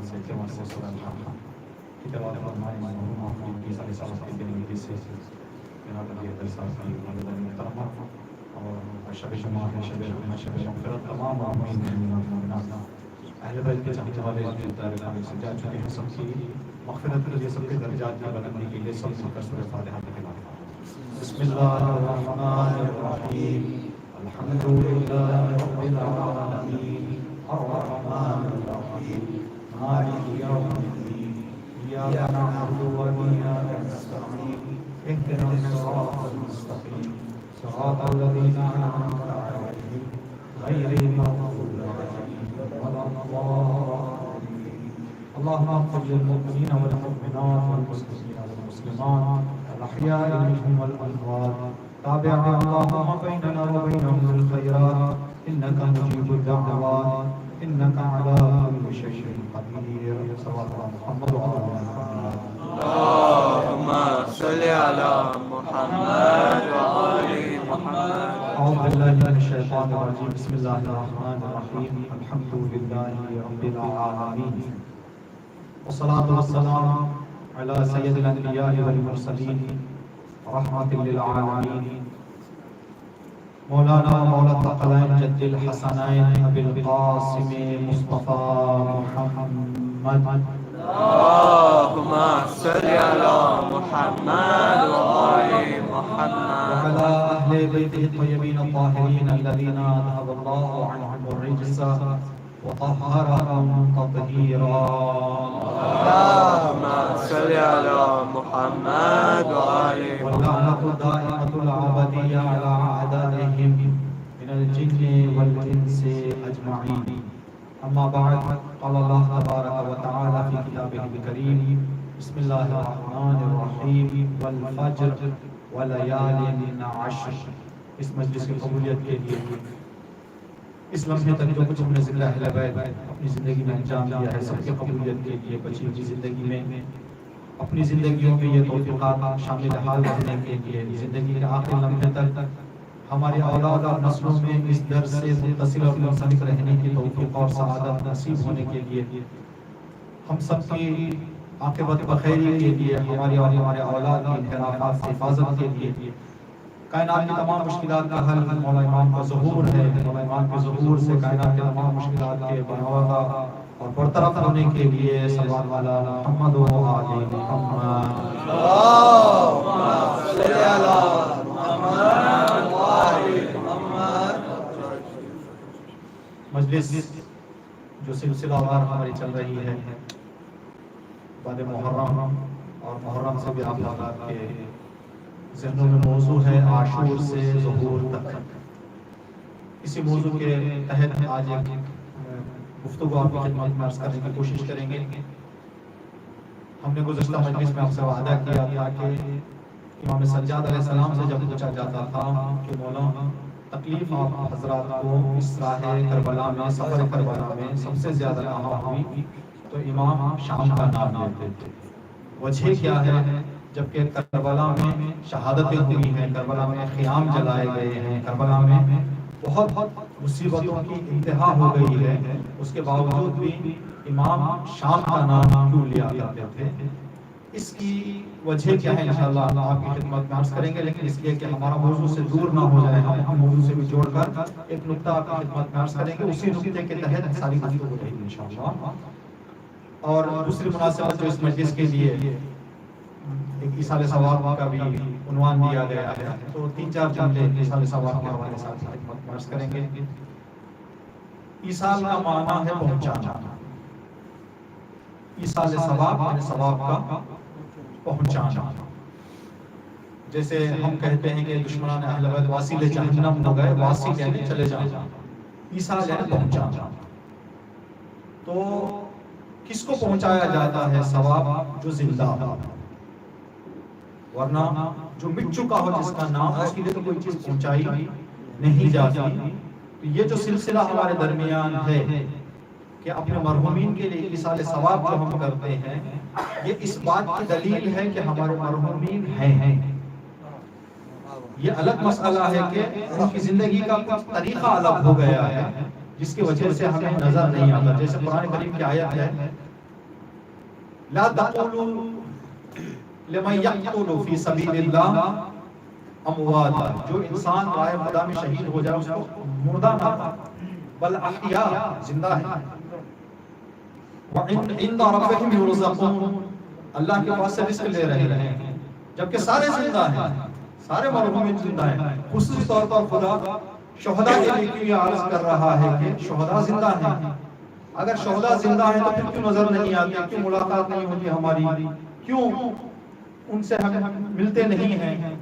نام سے تلاوت سے سورہ الحق کی تلاوت فرمائے مرحوم اپنی کی سارے سال کی زندگی سے جناب علی حیدر صاحب کی والدہ محترمہ اور شب جمعہ ہے شب مغفرت تمام مومنین اہل بیت کے چاہنے والے جو دار خانے سے جا چکے ہیں سب کی مغفرت کے لیے سب کے درجات کی بلندی کے لیے سب مل کر سورہ فاتحہ کی تلاوت بسم اللہ الرحمن الرحیم الحمد للہ رب العالمین الرحمن الرحیم مالک یوم الدین ایاک نعبد و ایاک نستعین اهدنا الصراط المستقیم صراط الذین انعمت علیہم غیر المغضوب علیہم ولا الضالین اللهم اغفر للمؤمنین والمؤمنات والمسلمین والمسلمات الأحياء منهم والأموات تابع اللهم بيننا وبينهم الخيرات إنك مجيب الدعوات إنك على كل شيء قدير صلى الله محمد وعلى آل محمد اللهم صل على محمد وآل محمد. أعوذ بالله من الشيطان الرجيم بسم الله الرحمن الرحيم الحمد لله رب العالمين والصلاة والسلام على سيد الأنبياء والمرسلين رحمة للعالمين مولانا مولا الثقلين جد الحسنين أبي القاسم مصطفى محمد اللهم صل على محمد وآل محمد وعلى أهل بيته الطيبين الطاهرين الذين أذهب الله عنهم الرجس وطهرهم تطهيرا اللهم صل على محمد وآل واللعنة الدائمة الأبدية على أعدائهم من الجن والإنس أجمعين أما بعد قال الله تبارك وتعالى في كتابه الكريم بسم الله الرحمن الرحيم والفجر وليال عشر اس مجلس کی قبولیت کے لیے اس لمحے تک جو کچھ ہم نے ذکر اہل بیت اپنی زندگی میں انجام دیا ہے سب کی قبولیت کے لیے بچی ہوئی زندگی میں اپنی زندگیوں میں یہ توفیقات شامل حال رہنے کے لیے زندگی کے آخر لمحے تک ہماری اولاد اور نسلوں میں اس در سے متصل اور منسلک رہنے کی توفیق اور سعادت نصیب ہونے کے لیے ہم سب کی عاقبت بخیری کے لیے ہماری اور ہمارے اولاد کی انحرافات سے حفاظت کے لیے کائنات کی تمام مشکلات کا حل مولا امام کا ظہور ہے مولا امام کے ظہور سے کائنات کی تمام مشکلات کے بناوا اور برطرف ہونے کے لیے صلوات علی محمد و آل محمد اللهم صل على محمد وآل محمد. مجلس جو سلسلہ وار ہماری چل رہی ہے بعد محرم اور محرم سے بھی آپ حضرات کے ذہنوں میں موضوع ہے عاشور سے ظہور تک. اسی موضوع کے تحت آج ایک گفتگو آپ کی خدمت میں عرض کرنے کی کوشش کریں گے. ہم نے گزشتہ مجلس میں آپ سے وعدہ کیا تھا کہ امام سجاد علیہ السلام سے جب پوچھا جاتا تھا کہ مولا تکلیف آپ حضرات کو اس راہ کربلا میں سفر کربلا میں سب سے زیادہ کہاں ہوئی تو امام شام کا نام لیتے تھے. وجہ کیا ہے؟ جبکہ کربلا میں شہادتیں ہوئی ہیں، کربلا میں خیام جلائے گئے ہیں، کربلا میں بہت مصیبتوں کی انتہا ہو گئی ہے، اس کے باوجود بھی امام شام کا نام کیوں لیا کرتے تھے؟ اس کی وجہ کیا ہے انشاءاللہ آپ کی خدمت میں عرض کریں گے، لیکن اس لیے کہ ہمارا موضوع سے دور نہ ہو جائے ہم موضوع سے بھی جوڑ کر ایک نقطہ آپ کی خدمت میں عرض کریں گے، اسی نقطے کے تحت ساری گفتگو رہے گی انشاءاللہ. اور دوسری مناسبت جو اس مجلس کے لیے ایک ایصال ثواب کا بھی عنوان دیا گیا ہے، تو 3-4 جملے ایصال ثواب کے حوالے سے خدمت میں عرض کریں گے. ایصال کا معنی ہے پہنچانا، ایصال ثواب یعنی ثواب کا پہنچانا. جیسے ہم کہتے ہیں کہ دشمنان اہل بیت واصل جہنم ہو گئے، واصل یعنی چلے جانا، ایصال یعنی پہنچانا. تو کس کو پہنچایا جاتا ہے ثواب؟ جو زندہ ہو، ورنہ جو مٹ چکا ہو جس کا نام اس کے لیے تو کوئی چیز پہنچائی نہیں جاتی. تو یہ جو سلسلہ ہمارے درمیان ہے کہ اپنے مرحومین کے لیے ایصال ثواب جو ہم کرتے ہیں، یہ اس بات کی دلیل ہے کہ ہمارے مرحومین ہیں. یہ الگ مسئلہ ہے کہ ان کی زندگی کا کچھ طریقہ الگ ہو گیا ہے جس کی وجہ سے ہمیں نظر نہیں آتا. جیسے قرآن کریم کی آیت ہے لا تقولوا لمن يقتل في سبيل الله امواتا، جو انسان رائے خدا میں شہید ہو جائے اس کو مردہ نہ کہو، بل احیاء، زندہ ہے، وعند ربهم يرزقون، اللہ کے پاس سے رزق لے رہے ہیں، جبکہ سارے زندہ ہیں، سارے مرحومین زندہ ہیں۔ خصوصی طور پر خدا شہداء کے لیے کیوں یہ عرض کر رہا ہے کہ شہداء زندہ ہیں؟ اگر شہداء زندہ ہیں تو پھر کیوں نظر نہیں آتے، کیوں ملاقات نہیں ہوتی ہماری، کیوں ان سے ہم ملتے نہیں ہیں؟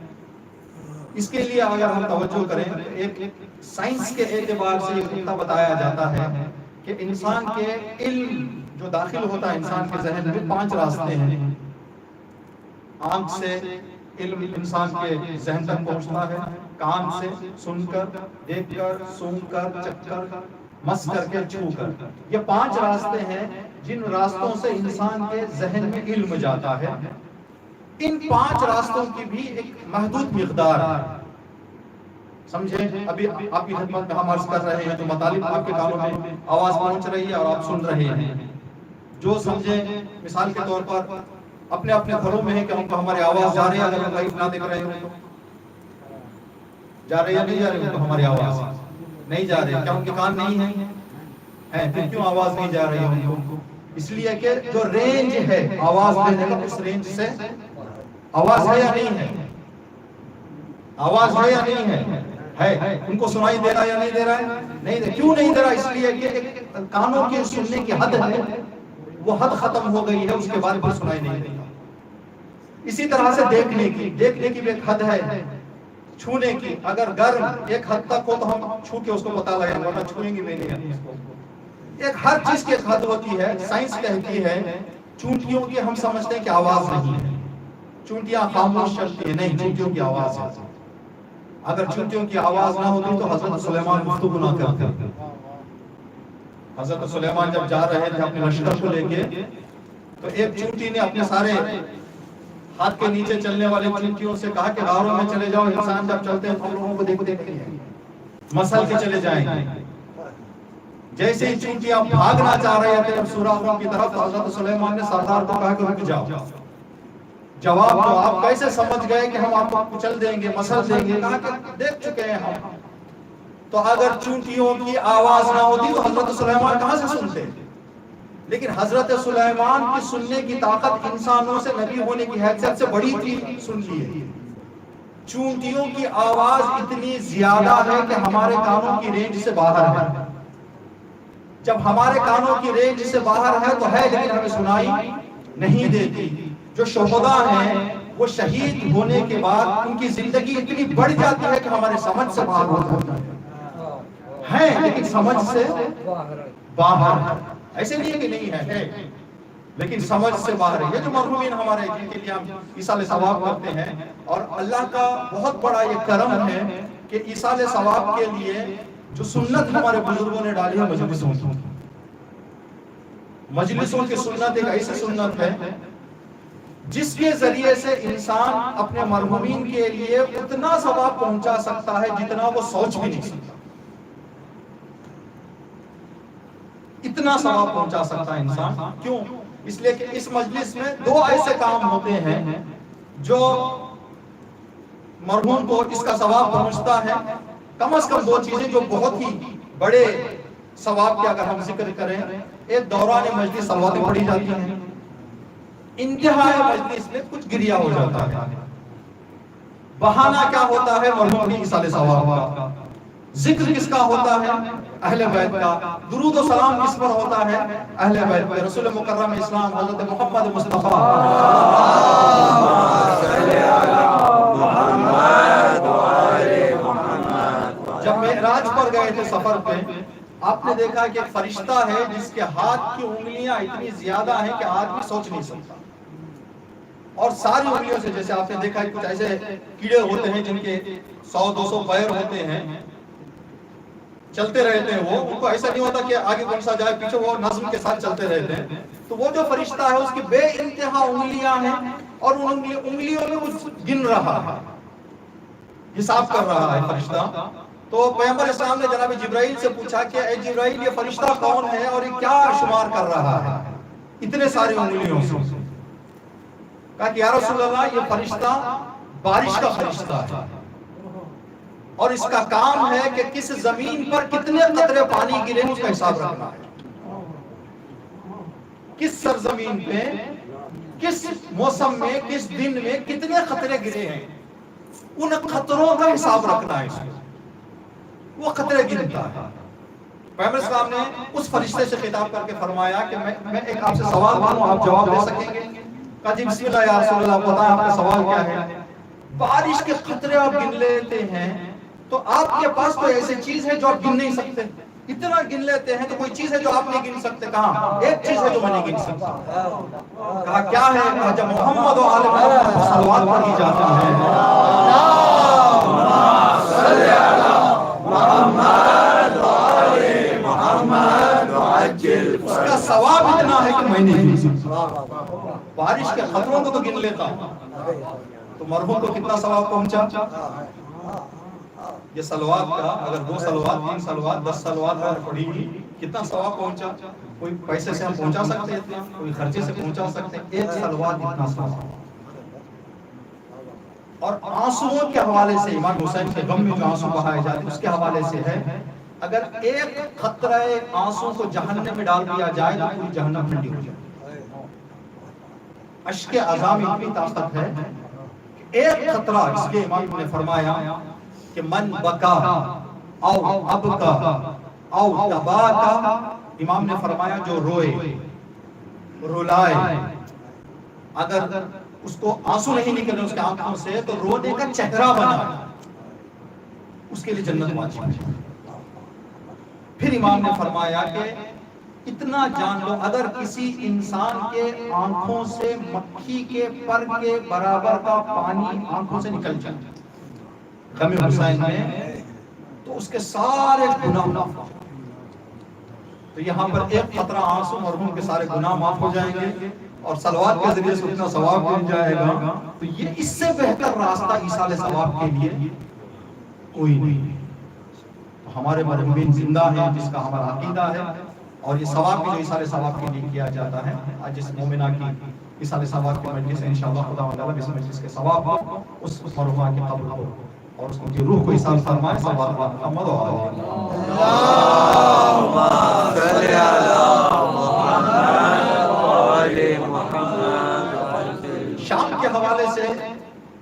اس کے لیے اگر ہم توجہ کریں تو ایک سائنس کے اعتبار سے یہ نقطہ بتایا جاتا ہے کہ انسان کے علم جو داخل ہوتا ہے انسان کے ذہن میں 5 راستے ہیں۔ آنکھ سے علم انسان کے ذہن تک پہنچتا ہے، کان سے سن کر، دیکھ کر، سونگھ کر، چکھ کر، مس کر کے، چھو کر، یہ 5 راستے ہیں جن راستوں سے انسان کے ذہن میں علم جاتا ہے۔ ان 5 راستوں کی بھی ایک محدود مقدار ہے، سمجھیں؟ ابھی آپ کی خدمت میں ہم عرض کر رہے ہیں تو مطالب آپ کے کانوں میں آواز پہنچ رہی ہے اور آپ سن رہے ہیں۔ جو سمجھیں مثال کے طور پر اپنے اپنے گھروں میں ہے کہ ہم کو ہماری آواز جا رہی ہے، اگر ہم لائف نہ دیکھ رہے ہیں تو جا رہی ہے نہیں جا رہی تو ہماری آواز نہیں جا رہی، کیا ان کے کان نہیں ہیں؟ پھر کیوں آواز نہیں جا رہی ہے ان کو؟ اس لیے کہ جو رینج ہے آواز دینے کا، اس رینج سے آواز ہے یا نہیں ہے؟ آواز ہے یا نہیں ہے؟ ہے۔ ان کو سنائی دے رہا ہے یا نہیں دے رہا ہے؟ نہیں دے۔ کیوں نہیں دے رہا؟ اس لیے کہ ایک کانوں کے سننے کی حد ہے، وہ حد ختم ہو گئی ہے، اس کے بعد پھر سنائی نہیں دیتا۔ اسی طرح سے دیکھنے کی بھی ایک حد ہے، چھونے کی اگر گرم ایک حد تک ہو تو ہم چھو کے اس کو پتہ لگے، ورنہ چھوئیں گے نہیں اس کو۔ ایک ہر چیز کی ایک حد ہوتی ہے۔ سائنس کہتی ہے چونٹیوں کی ہم سمجھتے ہیں کہ آواز نہیں ہے، چونٹیاں خاموش چلتی ہیں، نہیں، چونٹیوں کی آواز ہے۔ اگر چونٹیوں کی آواز نہ ہوتی تو حضرت سلیمان گفتگو نہ کرتے۔ حضرت سلیمان جب جا رہے تھے اپنے لشکر کو لے کے تو ایک چونٹی نے اپنے سارے ہاتھ کے نیچے چلنے والے چونٹیوں سے کہا کہ غاروں میں چلے جاؤ، انسان جب چلتے ہیں تو ہم لوگوں کو دیکھ دیکھ مسل کے چلے جائیں گے۔ جیسے ہی چونٹیاں بھاگنا چاہ رہے تھے سوراخوں کی طرف، حضرت سلیمان نے سردار کو کہا کہ رک جاؤ۔ جواب تو آپ کیسے سمجھ گئے کہ ہم آپ کو کچل دیں گے، مسل دیں گے؟ کہا کہ دیکھ چکے ہیں ہم۔ تو اگر چونٹیوں کی آواز نہ ہوتی تو حضرت سلیمان کہاں سے سنتے؟ لیکن حضرت سلیمان کی سننے کی طاقت انسانوں سے، نبی ہونے کی حیثیت سے بڑی تھی، سن لیے۔ چونٹیوں کی آواز اتنی زیادہ ہے کہ ہمارے کانوں کی رینج سے باہر ہے۔ جب ہمارے کانوں کی رینج سے باہر ہے تو ہے، لیکن ہمیں سنائی نہیں دیتی۔ جو شہداء ہیں وہ شہید ہونے کے بعد ان کی زندگی اتنی بڑھ جاتی ہے کہ ہمارے سمجھ سے باہر ہو جاتی ہے، لیکن سمجھ سے باہر ہے۔ ایسے نہیں کہ نہیں ہے، لیکن سمجھ سے باہر ہے۔ یہ جو مرحومین ہمارے جن کے لیے ہم ایصال ثواب کرتے ہیں، اور اللہ کا بہت بڑا یہ کرم ہے کہ ایصال ثواب کے لیے جو سنت ہمارے بزرگوں نے ڈالی ہے مجلسوں کی سنت ایک ایسی سنت ہے جس کے ذریعے سے انسان اپنے مرحومین کے لیے اتنا ثواب پہنچا سکتا ہے جتنا وہ سوچ بھی نہیں سکتا۔ اتنا ثواب پہنچا سکتا ہے انسان۔ کیوں؟ اس لیے کہ اس مجلس میں 2 ایسے کام ہوتے ہیں جو مرحوم کو اس کا ثواب پہنچتا ہے۔ کم از کم 2 چیزیں جو بہت ہی بڑے ثواب کے اگر ہم ذکر کریں، ایک دوران مجلس صلواتیں پڑھی جاتی ہیں، انتہائی مجلس میں کچھ گریہ ہو جاتا ہے۔ بہانہ کیا ہوتا ہے؟ مرحوم کی ایصال ثواب کا۔ ذکر کس کا ہوتا ہے؟ اہل بیت کا۔ درود و سلام کس پر ہوتا ہے؟ اہل بیت پر۔ رسول مکرم اسلام حضرت محمد مصطفیٰ جب معراج پر گئے تھے سفر پہ، آپ نے دیکھا کہ ایک فرشتہ ہے جس کے ہاتھ کی انگلیاں اتنی زیادہ ہیں کہ آدمی سوچ نہیں سکتا، اور ساری انگلیوں سے، جیسے آپ نے دیکھا کچھ ایسے کیڑے ہوتے ہیں جن کے 100-200 پیر ہوتے ہیں، چلتے رہتے ہیں، وہ ان کو ایسا نہیں ہوتا کہ آگے کون سا جائے پیچھے، وہ نظم کے ساتھ چلتے رہتے ہیں۔ تو وہ جو فرشتہ ہے اس کی بے انتہا انگلیاں ہیں، اور ان انگلیوں میں وہ گن رہا ہے، حساب کر رہا ہے فرشتہ۔ تو پیغمبر اسلام نے جناب جبرائیل سے پوچھا کہ اے جبرائیل، یہ فرشتہ کون ہے اور یہ کیا شمار کر رہا ہے؟ اتنے ساری انگلیوں سے. کہا کہ یا رسول اللہ یہ فرشتہ بارش کا فرشتہ ہے اور اس کا کام ہے کہ کس زمین پر کتنے قطرے پانی گرے اس کا حساب رکھنا ہے. کس سرزمین پہ کس موسم میں کس دن میں کتنے قطرے گرے ہیں ان قطروں کا حساب رکھنا ہے. اس کو وہ قطرے گرتا ہے. پیغمبر اسلام نے اس فرشتے سے خطاب کر کے فرمایا کہ میں ایک آپ سے سوال کروں آپ جواب دے سکیں گے؟ کہا جی بسم اللہ یا رسول اللہ بتائیں آپ کا سوال کیا ہے؟ بارش کے قطرے آپ گن لیتے ہیں تو آپ کے پاس کوئی ایسی چیز ہے جو آپ گن نہیں سکتے؟ اتنا گن لیتے ہیں تو کوئی چیز ہے جو آپ نہیں گن سکتے؟ کہاں ایک چیز ہے جو میں نہیں گن سکتا. کہا کیا ہے؟ کہا جب محمد و آل محمد پر صلوات پڑھی جاتی ہے اس کا ثواب اتنا ہے کہ میں نہیں گن سکتا. بارش کے قطروں کو تو گن لیتا ہوں تو مرحوم کو کتنا ثواب پہنچا؟ یہ صلوات کا اگر 2 صلوات 3 صلوات 10 صلوات پڑھی گی کتنا ثواب پہنچا؟ کوئی پیسے سے ہم پہنچا سکتے ہیں اتنا، کوئی خرچے سے پہنچا سکتے ہیں. ایک صلوات اتنا ثواب. اور آنسوؤں کے حوالے سے امام حسین کے غم میں جو آنسو بہائے جاتے ہیں اس کے حوالے سے ہے اگر ایک قطرہ آنسو کو جہنم میں ڈال دیا جائے تو پوری جہنم ٹھنڈی ہو جائے. اشک عذاب اتنی طاقت ہے ایک قطرہ. اس لیے امام نے فرمایا کہ من بکا او ابکا او تباکا، امام نے فرمایا جو روئے رولائے اگر اس کو آنسو نہیں نکلے اس کے آنکھوں سے تو رونے کا چہرہ بنا اس کے لیے جنت واجب ہے. پھر امام نے فرمایا کہ اتنا جان لو اگر کسی انسان کے آنکھوں سے مکھی کے پر کے برابر کا پانی آنکھوں سے نکل جائے غم حسین میں تو اس کے سارے گناہ معاف ہو. تو یہاں پر ایک قطرہ آنسو مرحوم کے سارے گناہ معاف ہو جائیں گے اور صلوات کے ذریعے سے اتنا ثواب مل جائے گا. تو یہ اس سے بہتر راستہ ایصال ثواب کے لیے کوئی نہیں. تو ہمارے مرحومین زندہ ہیں جس کا ہمارا عقیدہ ہے اور یہ ثواب بھی جو ایصال ثواب کے لیے کیا جاتا ہے. آج جس مومنہ کی ایصال ثواب کی مجلس ہے انشاءاللہ خدا تعالیٰ اس مجلس کے ثواب کو اس مرحومہ کی قبر کو اور اس کی روح کو ایصال فرمائے. صلوات محمد و شام کے حوالے سے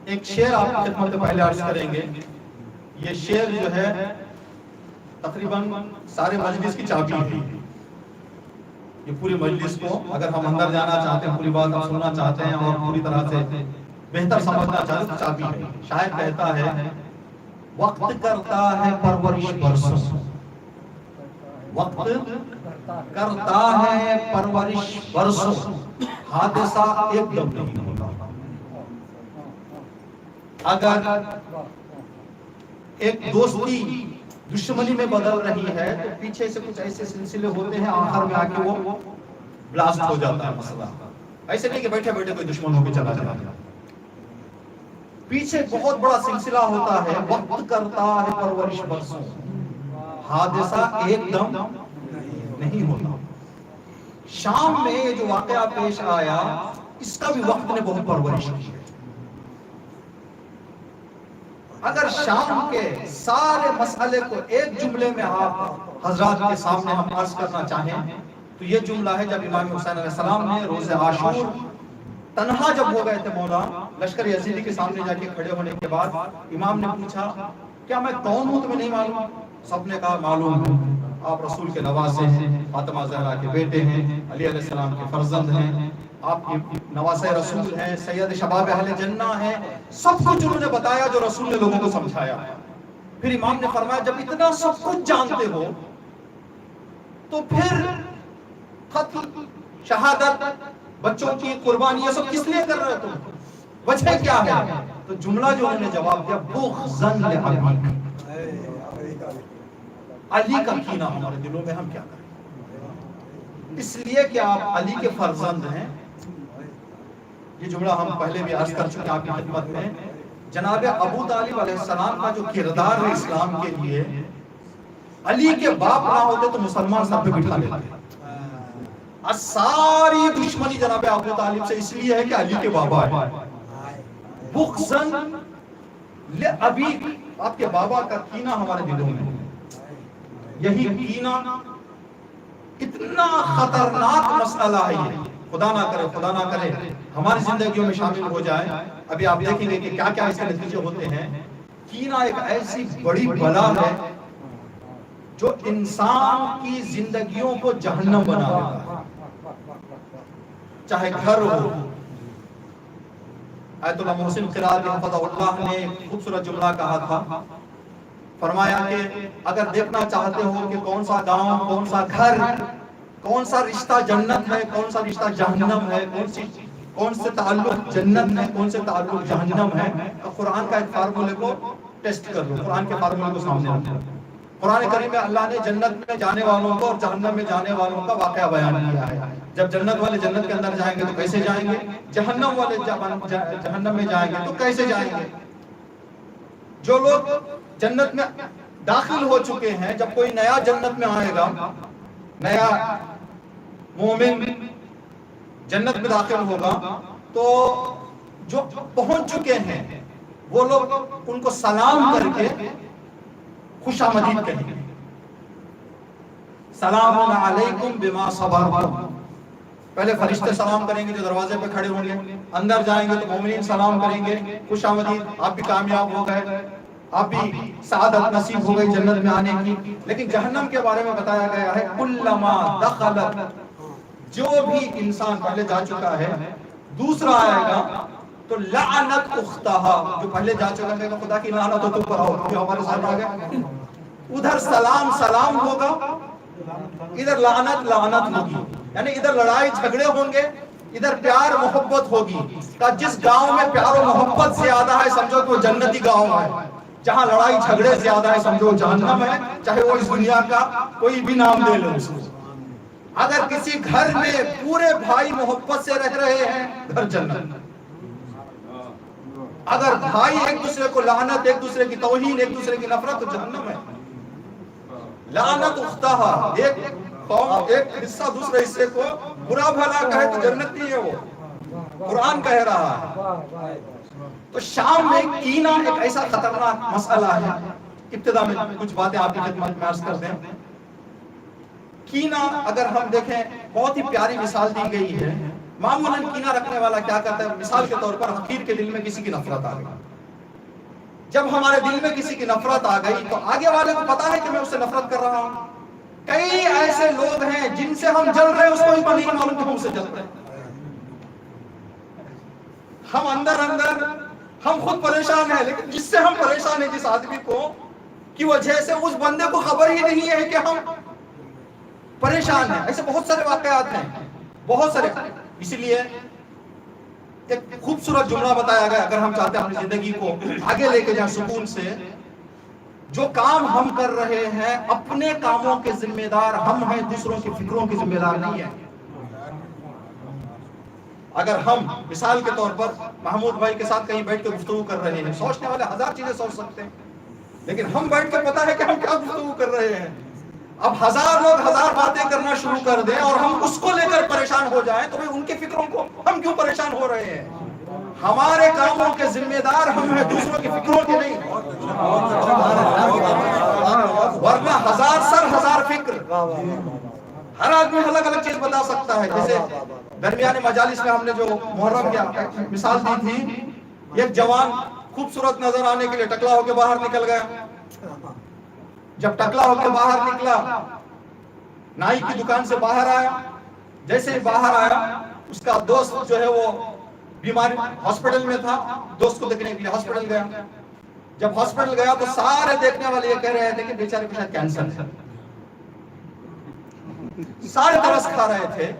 ایک شعر آپ کی خدمت میں پہلے عرض کریں گے. یہ شعر جو ہے تقریباً سارے مجلس کی چابی ہے. یہ پوری مجلس کو اگر ہم اندر جانا چاہتے ہیں پوری بات ہم سننا چاہتے ہیں اور پوری طرح سے بہتر سمجھنا چاہتے ہیں تو چابی ہے. شاید کہتا ہے وقت کرتا ہے پرورش برسوں، وقت کرتا ہے پرورش برسوں، حادثہ ایک دم نہیں ہوتا. اگر ایک دوستی دشمنی میں بدل رہی ہے تو پیچھے سے کچھ ایسے سلسلے ہوتے ہیں آخر میں آ کے وہ بلاسٹ ہو جاتا ہے مسئلہ. ایسے نہیں کہ بیٹھے بیٹھے کوئی دشمن ہو کے چلا جاتا. پیچھے بہت بڑا سلسلہ ہوتا ہے. وقت کرتا ہے پرورش برسوں، حادثہ ایک دم نہیں ہوتا. شام میں یہ جو واقعہ پیش آیا اس کا بھی وقت نے بہت پرورش کی. اگر شام کے سارے مسئلے کو ایک جملے میں آپ حضرات کے سامنے ہم عرض کرنا چاہیں تو یہ جملہ ہے جب امام حسین علیہ السلام نے روز عاشور تنہا جب ہو گئے تھے مولا لشکر یزیدی کے سامنے جا کے کھڑے ہونے کے بعد امام نے پوچھا کیا میں کون ہوں تمہیں نہیں معلوم؟ سب نے کہا معلوم ہے، آپ رسول کے نواسے ہیں، فاطمہ زہرا کے بیٹے ہیں، علی علیہ السلام کے فرزند ہیں، آپ کی نواسے رسول ہیں، سید شباب اہل جنہ ہیں. سب کچھ انہوں نے بتایا جو رسول نے لوگوں کو سمجھایا. پھر امام نے فرمایا جب اتنا سب کچھ جانتے ہو تو پھر قتل، شہادت، بچوں کی قربانی یہ سب کس لیے کر رہے ہو تم؟ وجہ کیا ہے؟ تو جملہ جو انہوں نے جواب دیا بغضاً لعلی، علی کا کینہ ہمارے دلوں میں، ہم کیا کریں؟ اس لیے کہ آپ علی کے فرزند ہیں. یہ جملہ ہم پہلے بھی عرض کر چکے ہیں آپ کی خدمت میں. جناب ابو طالب علیہ السلام کا جو کردار ہے اسلام کے لیے، علی کے باپ نہ ہوتے تو مسلمان سب پہ بٹھا لیتے. ساری دشمنی جناب ابو طالب سے اس لیے ہے کہ علی کے بابا ہے. بغضاً لأبی، آپ کے بابا کا کینہ ہمارے دلوں میں ہے. یہی کینہ کتنا خطرناک مسئلہ ہے یہ. خدا نہ کرے ہماری زندگیوں میں شامل ہو جائے. ابھی آپ دیکھیں گے کہ کیا کیا اس کے نتیجے ہوتے ہیں. کینہ ایک ایسی بڑی بلا ہے جو انسان کی زندگیوں کو جہنم بنا دیتا ہے. چاہے گھر ہو. آیت اللہ محسن قراد حفظہ اللہ نے ایک خوبصورت جملہ کہا تھا. فرمایا کہ اگر دیکھنا چاہتے ہو کہ کون سا گاؤں، کون سا گھر، کون سا رشتہ جنت ہے، کون سا رشتہ جہنم ہے، کون سے تعلق جنت ہے، کون سے تعلق جہنم ہے، تو قرآن کا ایک فارمولے کو ٹیسٹ کر لو. قرآن کے فارمولے کو سامنے رکھ لو. قرآن کریم میں اللہ نے جنت میں جانے والوں کو اور جہنم میں جانے والوں کا واقعہ بیان کیا ہے. جب جنت والے جنت کے اندر جائیں گے تو کیسے جائیں گے، جہنم والے جہنم میں جائیں گے تو کیسے جائیں گے. جو لوگ جنت میں داخل ہو چکے ہیں، جب کوئی نیا جنت میں آئے گا، نیا مومن جنت میں داخل ہوگا، تو جو پہنچ چکے ہیں وہ لوگ ان کو سلام کر کے خوش آمدید کہیں گے. سلام علیکم بما صبرتم. پہلے فرشتے سلام کریں گے جو دروازے پہ کھڑے ہوں گے. اندر جائیں گے تو مومنین سلام کریں گے، خوش آمدید، آپ بھی کامیاب ہو گئے، آپ بھی سعادت نصیب ہو گئی جنت میں آنے کی. لیکن جہنم کے بارے میں بتایا گیا ہے کلما دخلت، جو بھی انسان پہلے جا چکا ہے دوسرا آئے گا تو لعنت اختہا، جو پہلے جا چکا ہے خدا کی لعنت ہو تم پر آؤ، جو ہمارے ساتھ آ گئے. ادھر سلام ہوگا، ادھر لعنت ہوگی. یعنی ادھر لڑائی جھگڑے ہوں گے، ادھر پیار محبت ہوگی. جس گاؤں میں پیار و محبت زیادہ ہے سمجھو کہ وہ جنتی گاؤں ہے. جہاں لڑائی جھگڑے زیادہ ہے سمجھو جہنم ہے، چاہے وہ اس دنیا کا کوئی بھی نام دے لو اس کو. اگر کسی گھر میں پورے بھائی محبت سے رہ رہے ہیں، گھر جنت. اگر بھائی ایک دوسرے کو لعنت، ایک دوسرے کی توہین، ایک دوسرے کی نفرت، تو جہنم ہے. لعنت اختہا، ایک قوم ایک حصہ دوسرے حصے کو برا بھلا کہے تو جنت نہیں ہے. وہ قرآن کہہ رہا ہے. تو شام میں کینہ ایک ایسا خطرناک مسئلہ ہے. ابتدا میں کچھ باتیں آپ کی خدمت میں عرض کر دیں. کینہ اگر ہم دیکھیں بہت ہی پیاری مثال دی گئی ہے. معمولاً کینہ رکھنے والا کیا کرتا ہے، مثال کے طور پر حقیر کے دل میں کسی کی نفرت آ گئی. جب ہمارے دل میں کسی کی نفرت آ گئی تو آگے والے کو پتا ہے کہ میں اس سے نفرت کر رہا ہوں. کئی ایسے لوگ ہیں جن سے ہم جل رہے ہیں اس کو ہی نہیں معلوم کہ ہم سے جل رہے ہیں. ہم اندر ہم خود پریشان ہیں، لیکن جس سے ہم پریشان ہیں، جس آدمی کو کی وجہ سے اس بندے کو خبر ہی نہیں ہے کہ ہم پریشان ہیں. ایسے بہت سارے واقعات ہیں، بہت سارے. اس لیے ایک خوبصورت جملہ بتایا گیا، اگر ہم چاہتے ہیں اپنی زندگی کو آگے لے کے جائیں سکون سے، جو کام ہم کر رہے ہیں اپنے کاموں کے ذمہ دار ہم ہیں، دوسروں کی فکروں کی ذمہ دار نہیں ہیں. اگر ہم مثال کے طور پر محمود بھائی کے ساتھ کہیں بیٹھ کے گفتگو کر رہے ہیں، سوچنے والے ہزار چیزیں سوچ سکتے ہیں، لیکن ہم بیٹھ کے پتا ہے کہ ہم کیا گفتگو کر رہے ہیں. اب ہزار لوگ ہزار باتیں کرنا شروع کر دیں اور ہم اس کو لے کر پریشان ہو جائیں تو ان کی فکروں کو ہم کیوں پریشان ہو رہے ہیں. ہمارے کاموں کے ذمہ دار ہم ہیں، دوسروں کی فکروں کے نہیں. ورنہ ہزار سر ہزار فکر، ہر آدمی الگ الگ چیز بتا سکتا ہے. جیسے درمیان مجالس میں ہم نے جو محرم کی مثال دی تھی، ایک جوان خوبصورت نظر آنے کے لیے ٹکلا ہو کے باہر نکل گیا. جب ٹکلا ہو کے باہر نکلا، نائی کی دکان سے باہر آیا. جیسے ہی باہر آیا، اس کا دوست جو ہے وہ بیماری ہاسپٹل میں تھا، دوست کو دیکھنے کے لیے ہاسپٹل گیا. جب ہاسپٹل گیا تو سارے دیکھنے والے یہ کہہ رہے تھے کہ بیچارے کے ساتھ کینسر ہے. سارے ترس کھا رہے تھے،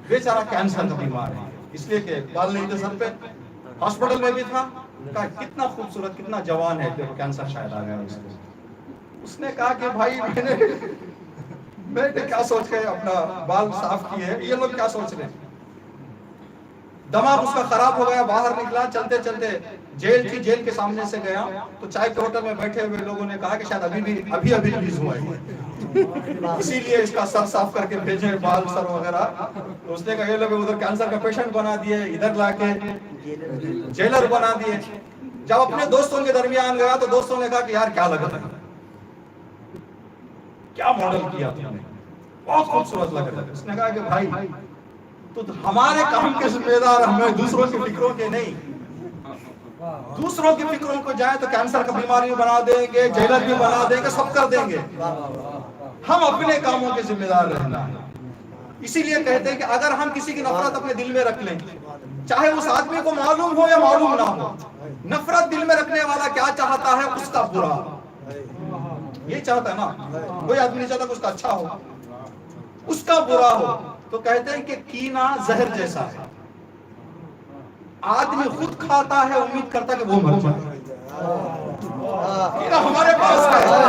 بیچارہ کینسر کا بیمار ہے، اس لیے کہ بال نہیں تھے سر پہ. ہاسپٹل میں بھی تھا، کہا کتنا خوبصورت کتنا جوان ہے، دیکھو کینسر شاید آ گیا اس کو. اس نے کہا کہ بھائی میں نے کیا سوچ کے اپنا بال صاف کیے، یہ لوگ کیا سوچ رہے ہیں. دماغ اس کا خراب ہو گیا، باہر نکلا، چلتے چلتے جیل تھی، جیل کے سامنے سے گیا تو چائے کے ہوٹل میں بیٹھے ہوئے لوگوں نے کہا کہ شاید ابھی ریلیز ہوا ہے، اسی لیے اس کا سر صاف کر کے بھیجیں، بال سر وغیرہ. تو اس نے کہا یہ لوگ ادھر کینسر کا پیشنٹ بنا دیے، ادھر لا کے جیلر بنا دیے. جب اپنے دوستوں کے درمیان گیا تو دوستوں نے کہا کہ یار کیا لگا، کیا ماڈل کیا تم نے، بہت خوبصورت لگ رہا ہے. اس نے کہا کہ بھائی تو ہمارے کام کے ذمہ دار ہمیں، دوسروں کی فکروں کے نہیں. دوسروں کی فکروں کو جائیں تو کینسر کا بیماری بھی بنا دیں گے، جیلر بھی بنا دیں گے، سب کر دیں گے. ہم اپنے کاموں کے ذمہ دار رہنا ہے. اسی لیے کہتے ہیں کہ اگر ہم کسی کی نفرت اپنے دل میں رکھ لیں، چاہے اس آدمی کو معلوم ہو یا معلوم نہ ہو، نفرت دل میں رکھنے والا کیا چاہتا ہے؟ اس کا برا. یہ چاہتا ہے نا، کوئی آدمی نہیں چاہتا کہ اس کا اچھا ہو، اس کا برا ہو. تو کہتے ہیں کہ کینہ زہر جیسا ہے، آدمی خود کھاتا ہے، امید کرتا ہے کہ وہ مر جائے. کینہ ہمارے پاس ہے، کینہ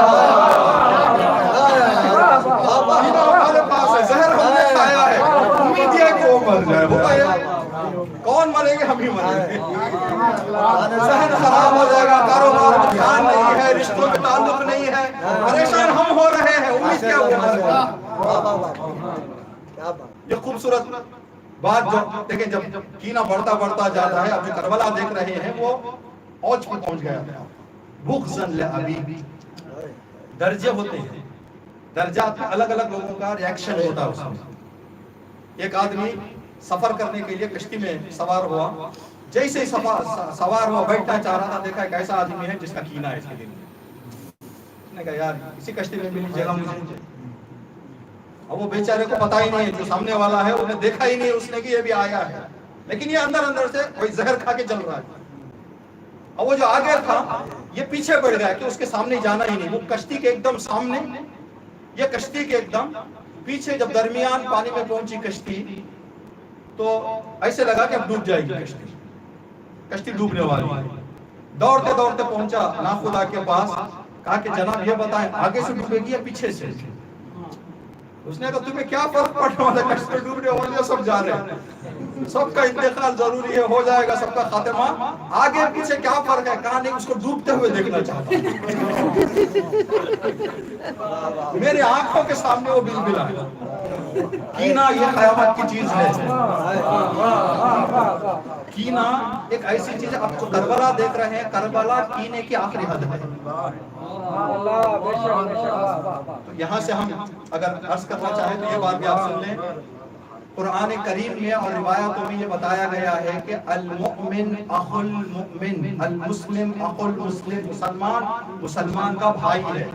ہمارے پاس ہے، زہر ہم نے کھایا ہے، امید یہ ہے کہ وہ مر جائے. بتائیے کون مرے گے؟ ہم ہی مریں گے. ذہن خراب ہو جائے گا، کاروبار میں دھیان نہیں ہے، رشتوں میں تعلق نہیں ہے، پریشان ہم ہو رہے ہیں، امید کیا وہ مر جائے. یہ خوبصورت بات جو دیکھیں، جب کینہ بڑھتا بڑھتا جاتا ہے، اب جو کربلا دیکھ رہے ہیں وہ اوج پہ پہنچ گیا. بغضاً لأبی، درجے ہوتے ہیں، درجات میں الگ الگ لوگوں کا ریاکشن ہوتا ہے. اس میں ایک آدمی سفر کرنے کے لیے کشتی میں سوار ہوا، جیسے ہی سوار ہوا بیٹھنا چاہ رہا تھا، دیکھا ایک ایسا آدمی ہے جس کا کینہ ہے اس کے دل میں. اس نے کہا یار اسی کشتی میں ملی جگہ مجھے. اب وہ بیچارے کو پتا ہی نہیں ہے، جو سامنے والا ہے انہیں دیکھا ہی نہیں اس نے کہ یہ بھی آیا ہے، لیکن یہ اندر اندر سے کوئی زہر کھا کے چل رہا ہے. اب وہ جو آگے تھا یہ پیچھے بڑھ گیا کہ اس کے سامنے جانا ہی نہیں. وہ کشتی کے ایک دم سامنے، یہ کشتی کے ایک دم پیچھے. جب درمیان پانی میں پہنچی کشتی تو ایسے لگا کہ اب ڈوب جائے گی کشتی، کشتی ڈوبنے والی ہے. دوڑتے دوڑتے پہنچا ناخدا کے پاس، کہا کہ جناب یہ بتائیں آگے سے ڈوبے گی یا پیچھے سے؟ اس نے کہا تمہیں کیا فرق پڑنے والا، کشتی ڈوبنے والی ہے، سب جا رہے ہیں، سب کا انتقال ضروری ہے، ہو جائے گا سب کا خاتمہ، آگے پیچھے کیا فرق ہے؟ کہا نہیں، اس کو ڈوبتے ہوئے دیکھنا چاہتا ہوں، میرے آنکھوں کے سامنے وہ بلبلا ہے. کینہ یہ قیامت کی چیز ہے. کینہ ایک ایسی چیز ہے. اب جو کربلا دیکھ رہے ہیں، کربلا کینے کی آخری حد ہے. تو یہاں سے ہم اگر عرض کرنا چاہیں تو یہ بات بھی آپ سن لیں، قرآن کریم میں اور روایتوں میں یہ بتایا گیا ہے کہ المؤمن اخو المؤمن، المسلم اخو المسلم، مسلمان مسلمان کا بھائی ہے.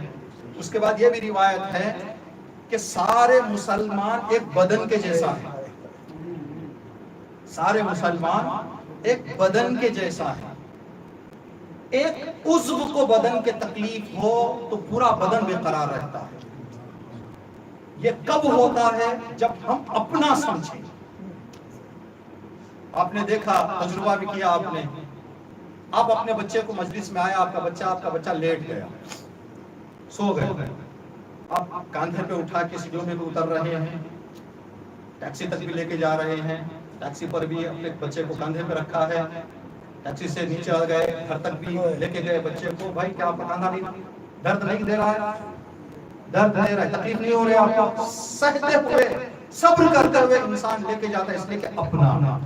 اس کے بعد یہ بھی روایت ہے کہ سارے مسلمان ایک بدن کے جیسا ہے، سارے مسلمان ایک بدن کے جیسا ہے. ایک عضو کو بدن کے تکلیف ہو تو پورا بدن بے قرار رہتا ہے. یہ کب ہوتا ہے؟ جب ہم اپنا سمجھیں. آپ نے دیکھا، تجربہ بھی کیا آپ نے، آپ اپنے بچے کو مجلس میں آیا، آپ کا بچہ لیٹ گیا، سو گئے، آپ کاندھے پہ اٹھا کے سیڑھیوں میں اتر رہے ہیں، ٹیکسی تک بھی لے کے جا رہے ہیں، ٹیکسی پر بھی اپنے بچے کو کاندھے پہ رکھا ہے، ٹیکسی سے نیچے آ گئے، گھر تک بھی لے کے گئے بچے کو. بھائی کیا آپ کا کاندھا نہیں درد نہیں دے رہا ہے؟ درد دے رہا ہے، تکلیف نہیں ہو رہی آپ کو؟ سہتے ہوئے، صبر کرتے ہوئے انسان لے کے جاتا ہے، اس لیے کہ اپنا.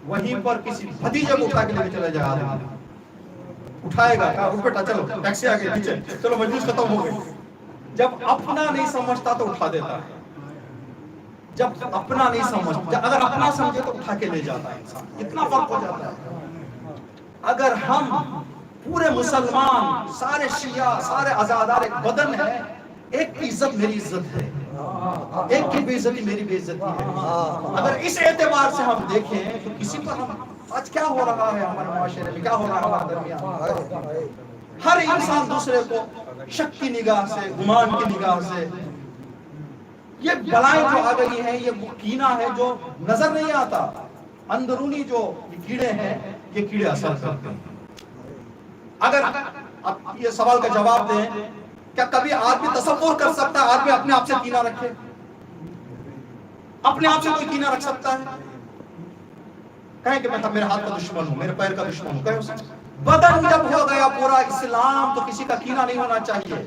وہیں پر کسی بھتیجے کو اٹھا کے لے کے چلا جائے آدمی، اٹھائے گا، کہا اٹھ بیٹا چلو ٹیکسی آ گئی نیچے، چلو مجلس ختم ہو گئی. جب اپنا نہیں سمجھتا تو اٹھا دیتا ہے، جب اپنا نہیں سمجھتا، اگر اپنا سمجھے تو اٹھا کے لے جاتا ہے انسان. اتنا فرق ہو جاتا ہے. اگر ہم پورے مسلمان، سارے شیعہ، سارے عزادار ایک بدن ہے، ایک کی عزت میری عزت ہے، ایک کی بے عزتی میری بے عزتی ہے. اگر اس اعتبار سے ہم دیکھیں تو کسی پر ہم آج کیا ہو رہا ہے ہمارے معاشرے میں، کیا ہو رہا ہے ہمارے درمیان؟ ہر انسان دوسرے کو شک کی نگاہ سے، گمان کی نگاہ سے. یہ بلائیں جو آ گئی ہیں، یہ کینہ ہے جو نظر نہیں آتا. اندرونی جو کیڑے ہیں، یہ کیڑے اثر کرتے ہیں. اگر آپ یہ سوال کا جواب دیں، کیا کبھی آدمی تصور کر سکتا ہے آدمی اپنے آپ سے کینہ رکھے؟ اپنے آپ سے کوئی کینہ رکھ سکتا ہے؟ کہیں کہ میں میرے ہاتھ کا دشمن ہوں، میرے پیر کا دشمن ہوں، کہیں اسے بدن جب ہو گیا پورا اسلام تو کسی کا کینہ نہیں ہونا چاہیے.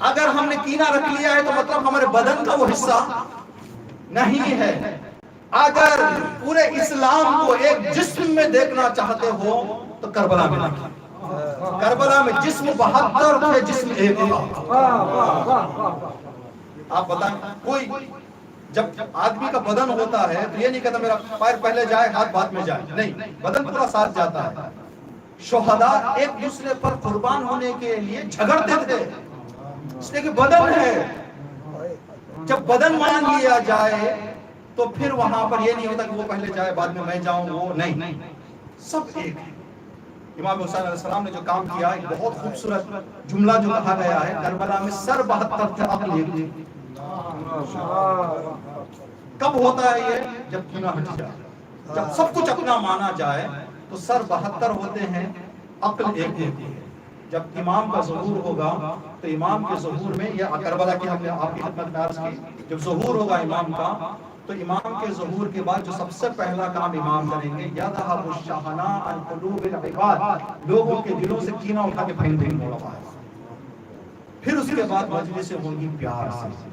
اگر ہم نے کینہ رکھ لیا ہے تو مطلب ہمارے بدن کا وہ حصہ نہیں ہے. اگر پورے اسلام کو ایک جسم میں دیکھنا چاہتے ہو تو کربلا میں دیکھیں. کربلا میں جسم 72 تھے، جسم ایک تھا. آپ بتائیں، کوئی جب آدمی کا بدن ہوتا ہے تو یہ نہیں کہتا میرا پیر پہلے جائے ہاتھ بعد میں جائے، نہیں، بدن پورا ساتھ جاتا ہے. شہداء ایک دوسرے پر قربان ہونے کے لیے جھگڑتے تھے، اس لیے کہ بدن ہے. جب بدن مان لیا جائے تو پھر وہاں پر یہ نہیں ہوتا کہ وہ پہلے جائے بعد میں جاؤں، وہ نہیں، سب ایک ہے. امام حسین علیہ السلام نے جو کام کیا، ایک بہت خوبصورت جملہ جو کہا گیا ہے، کربلا میں سر 72 تھے، عقل ایک تھی. کب ہوتا ہے یہ؟ جب کینہ ہٹ جائے، جب سب کچھ اپنا مانا جائے تو سر 72 ہوتے ہیں، عقل ایک ہوتی ہے. جب امام کا ظہور ہوگا تو امام کے ظہور میں، یہ کربلا کی ہم نے آپ کی خدمت میں عرض کی، جب ظہور ہوگا امام کا تو امام کے ظہور کے بعد جو سب سے پہلا کام امام کریں گے، یذھب الشحناء عن قلوب العباد، لوگوں کے دلوں سے کینہ اٹھا کے پھینک دیں گے. پھر اس کے بعد مجلسیں ہوں گی پیار سے،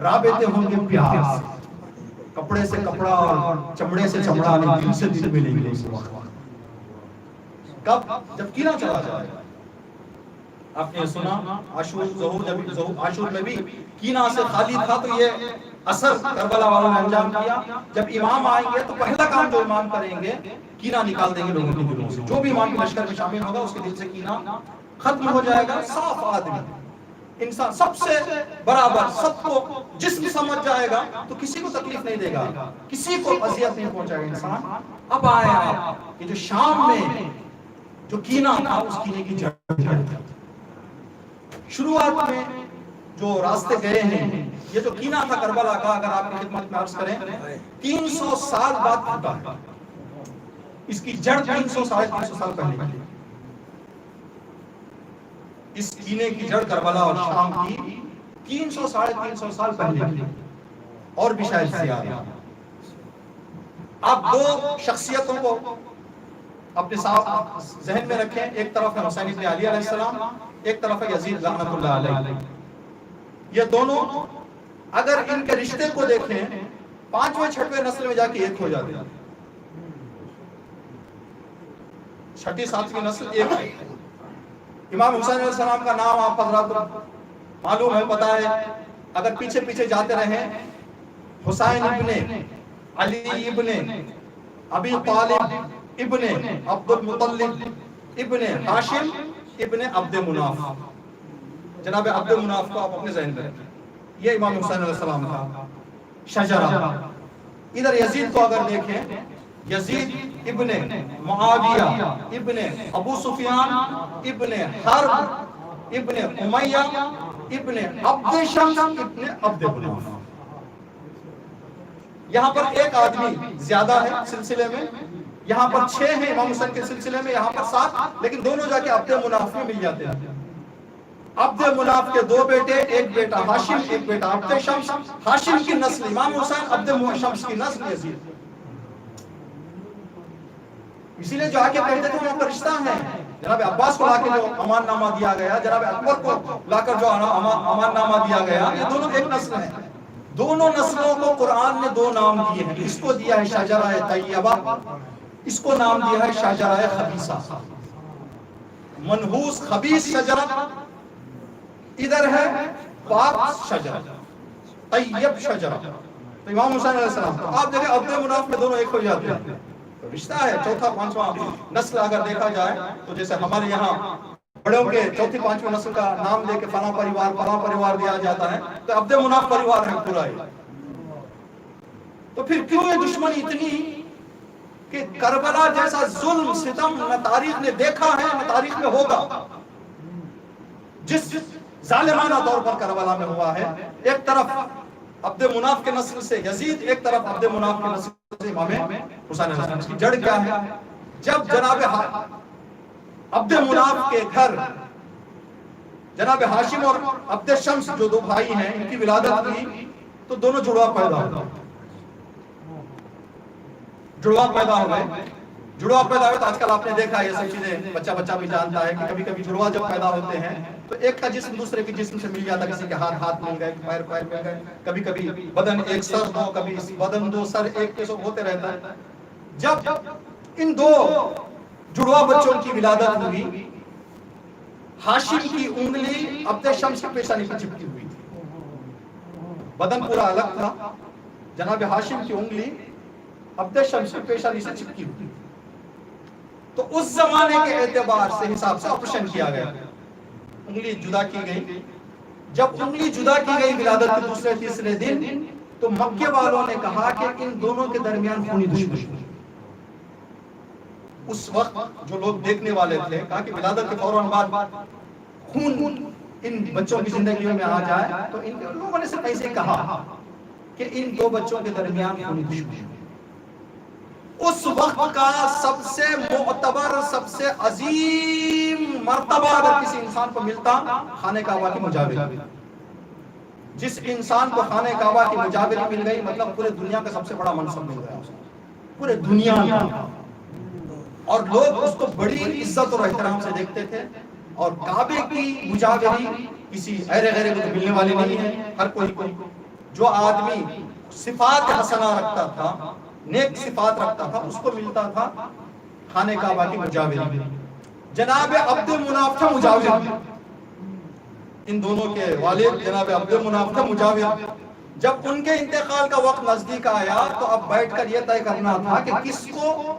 رابطے ہوں گے پیار سے، کپڑے سے کپڑا اور چمڑے سے چمڑا نہیں، دل سے دل ملیں گے اس وقت. کب؟ جب کینہ چلا جائے. آپ نے سنا عاشور ظہور، جب عاشور میں بھی کینہ سے خالی تھا تو یہ اثر کربلا والوں نے انجام کیا. جب امام آئیں گے تو پہلا کام جو امام کریں گے، کینہ نکال دیں گے لوگوں کے دلوں سے. جو بھی امام کے لشکر میں شامل ہوگا اس کے دل سے کینہ ختم ہو جائے گا. صاف آدمی انسان، سب سے برابر، سب کو جسم سمجھ جائے گا تو کسی کو تکلیف نہیں دے گا، کسی کو اذیت نہیں پہنچائے گا انسان. اب آئے آپ کہ جو شام میں جو کینہ تھا، اس کینے کی جڑ شروعات میں جو راستے گئے ہیں، یہ جو کینہ تھا کربلا کا، اگر آپ کی خدمت میں عرض کریں 300 سال بعد پھوٹا ہے. اس کی جڑ 300 ساڑھے 300 سال پہلے کی. اس کینے کی جڑ کربلا اور شام کی 300 ساڑھے 300 سال پہلے کی، اور بھی شاید زیادہ. آپ دو شخصیتوں کو اپنے ساتھ ذہن میں رکھیں. ایک طرف ہے حسین ابن علی علیہ السلام، ایک طرف ہے یزید لعنت اللہ علیہ. یہ دونوں اگر ان کے رشتے کو دیکھیں، 5ویں 6ویں نسل میں جا کے ایک ہو جاتے ہیں. 6ٹھی 7ویں نسل ایک ہے. امام حسین علیہ السلام کا نام آپ حضرات معلوم ہے، پتا ہے. اگر پیچھے پیچھے جاتے رہیں، حسین ابن علی ابن ابی طالب ابن عبد المطلب ابن ہاشم ابن عبد مناف. جناب عبد مناف کو آپ اپنے ذہن میں رکھیں. یہ امام حسین علیہ السلام کا شجرہ. ادھر یزید کو اگر دیکھیں، یزید ابن معاویہ ابن ابو سفیان ابن حرب ابن امیہ ابن عبد شمس ابن عبد مناف. یہاں پر ایک آدمی زیادہ ہے سلسلے میں، یہاں پر 6 ہیں امام حسین کے سلسلے میں، یہاں پر 7، لیکن دونوں جا کے عبد مناف میں مل جاتے ہیں. عبد مناف کے 2 بیٹے، ایک بیٹا ہاشم، ایک بیٹا عبد شمس. ہاشم کی نسل امام حسین، عبد شمس کی نسل یزید. اسی لیے جو آگے کہتے تھے وہ رشتہ ہے. جناب عباس کو لا کے جو امان نامہ دیا گیا، جناب اکبر کو لا کر جو امان نامہ دیا گیا، یہ دونوں ایک نسل ہیں. دونوں نسلوں کو قرآن نے 2 نام دیے ہیں. اس کو دیا ہے شجرہ طیبہ، اس کو نام دیا ہے شجرہ خبیثہ. منحوس خبیث شجرہ ادھر ہے، پاک شجرہ، طیب شجرہ. تو امام حسین علیہ السلام، تو آپ دیکھیں عبد مناف میں دونوں ایک ہو جاتے ہیں. تو رشتہ ہے. 4تھا 5واں نسل اگر دیکھا جائے تو جیسے ہمارے یہاں بڑوں کے 4تھی 5ویں نسل کا نام دے کے فلاں پریوار دیا جاتا ہے، تو عبد مناف پریوار ہے پورا ہی. تو پھر کیوں یہ دشمنی اتنی کہ کربلا جیسا ظلم ستم نہ تاریخ نے دیکھا ہے نہ تاریخ میں ہوگا. جس ظالمانہ طور پر کربلا میں ہوا ہے، ایک طرف عبد مناف کے نسل سے یزید، ایک طرف عبد مناف کے نسل سے امام حسین علیہ السلام. اس کی جڑ کیا ہے؟ جب جناب عبد مناف کے گھر جناب ہاشم اور عبد شمس جو 2 بھائی ہیں، ان کی ولادت ہوئی تو دونوں جڑوا پیدا ہوئے. جڑواں پیدا ہو گئے. جڑواں پیدا ہوئے تو آج کل آپ نے دیکھا یہ سب چیزیں بچہ بھی جانتا ہے کہ کبھی کبھی جڑواں جب پیدا ہوتے ہیں تو ایک کا جسم دوسرے کے جسم سے مل جاتا ہے. کسی کے ہاتھ مل گئے, پیر مل گئے, کبھی کبھی بدن ایک سر دو, کبھی بدن دو سر ایک کے سب ہوتے رہتا ہے. جب ان دو جڑواں بچوں کی ولادت ہوئی, ہاشم کی انگلی عبد شمس کی پیشانی پر چپکی ہوئی تھی. بدن پورا الگ تھا, جناب ہاشم کی انگلی عبد شمس کی پیشانی سے چپکی ہوئی. تو اس زمانے کے اعتبار سے حساب سے آپریشن کیا گیا, انگلی جدا کی گئی. جب انگلی جدا کی گئی ولادت کے دوسرے تیسرے دن, تو مکے والوں نے کہا کہ ان دونوں کے درمیان خونی دشمنی. اس وقت جو لوگ دیکھنے والے تھے کہا کہ ولادت کے فوراً بعد خون ان بچوں کی زندگیوں میں آ جائے, تو ان لوگوں نے صرف ایسے کہا کہ ان دو بچوں کے درمیان خونی دشمنی. اس وقت کا سب سے معتبر, سب سے عظیم مرتبہ اگر کسی انسان کو ملتا, خانہ کعبہ کی مجاوری. جس انسان کو خانہ کعبہ کی مجاوری مل گئی, مطلب پورے دنیا کا سب سے بڑا منصب مل گیا اسے, پورے دنیا میں. اور لوگ اس کو بڑی عزت اور احترام سے دیکھتے تھے. اور کعبے کی مجاوری کسی ایرے غیرے کو ملنے والی نہیں ہے. ہر کوئی جو آدمی صفات حسنہ رکھتا تھا, نیک صفات رکھتا تھا, اس کو ملتا تھا خانہ کعبہ کی مجاوری. جناب عبد مناف تھا مجاور, ان دونوں کے والد جناب عبد مناف تھا مجاور. جب ان کے انتقال کا وقت نزدیک آیا تو اب بیٹھ کر یہ طے کرنا تھا کہ کس کو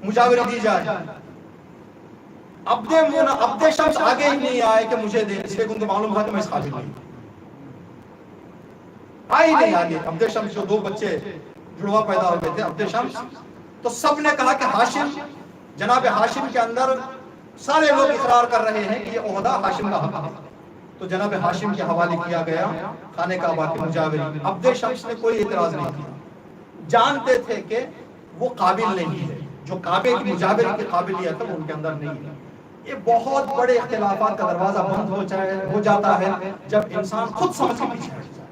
مجاوری دی جائے. عبد شمس آگے ہی نہیں آئے کہ مجھے دے, اس لیے ان کو معلوم تھا کہ میں اس قابل نہیں. آئے نہیں آگے عبد شمس, جو دو بچے جڑواں پیدا ہو گئے تھے عبد شمس, تو سب نے کہا کہ ہاشم, جناب ہاشم کے اندر سارے لوگ اقرار کر رہے ہیں کہ یہ عہدہ ہاشم کا حق ہے. تو جناب ہاشم کے حوالے کیا گیا خانہ کعبہ کی مجاوری. عبد شمس نے کوئی اعتراض نہیں کیا, جانتے تھے کہ وہ قابل نہیں ہے, جو کعبے کی مجاوری کی قابلیت ہے وہ ان کے اندر نہیں ہے. یہ بہت بڑے اختلافات کا دروازہ بند ہو جاتا ہے جب انسان خود سمجھ کے پیچھے ہٹ جائے.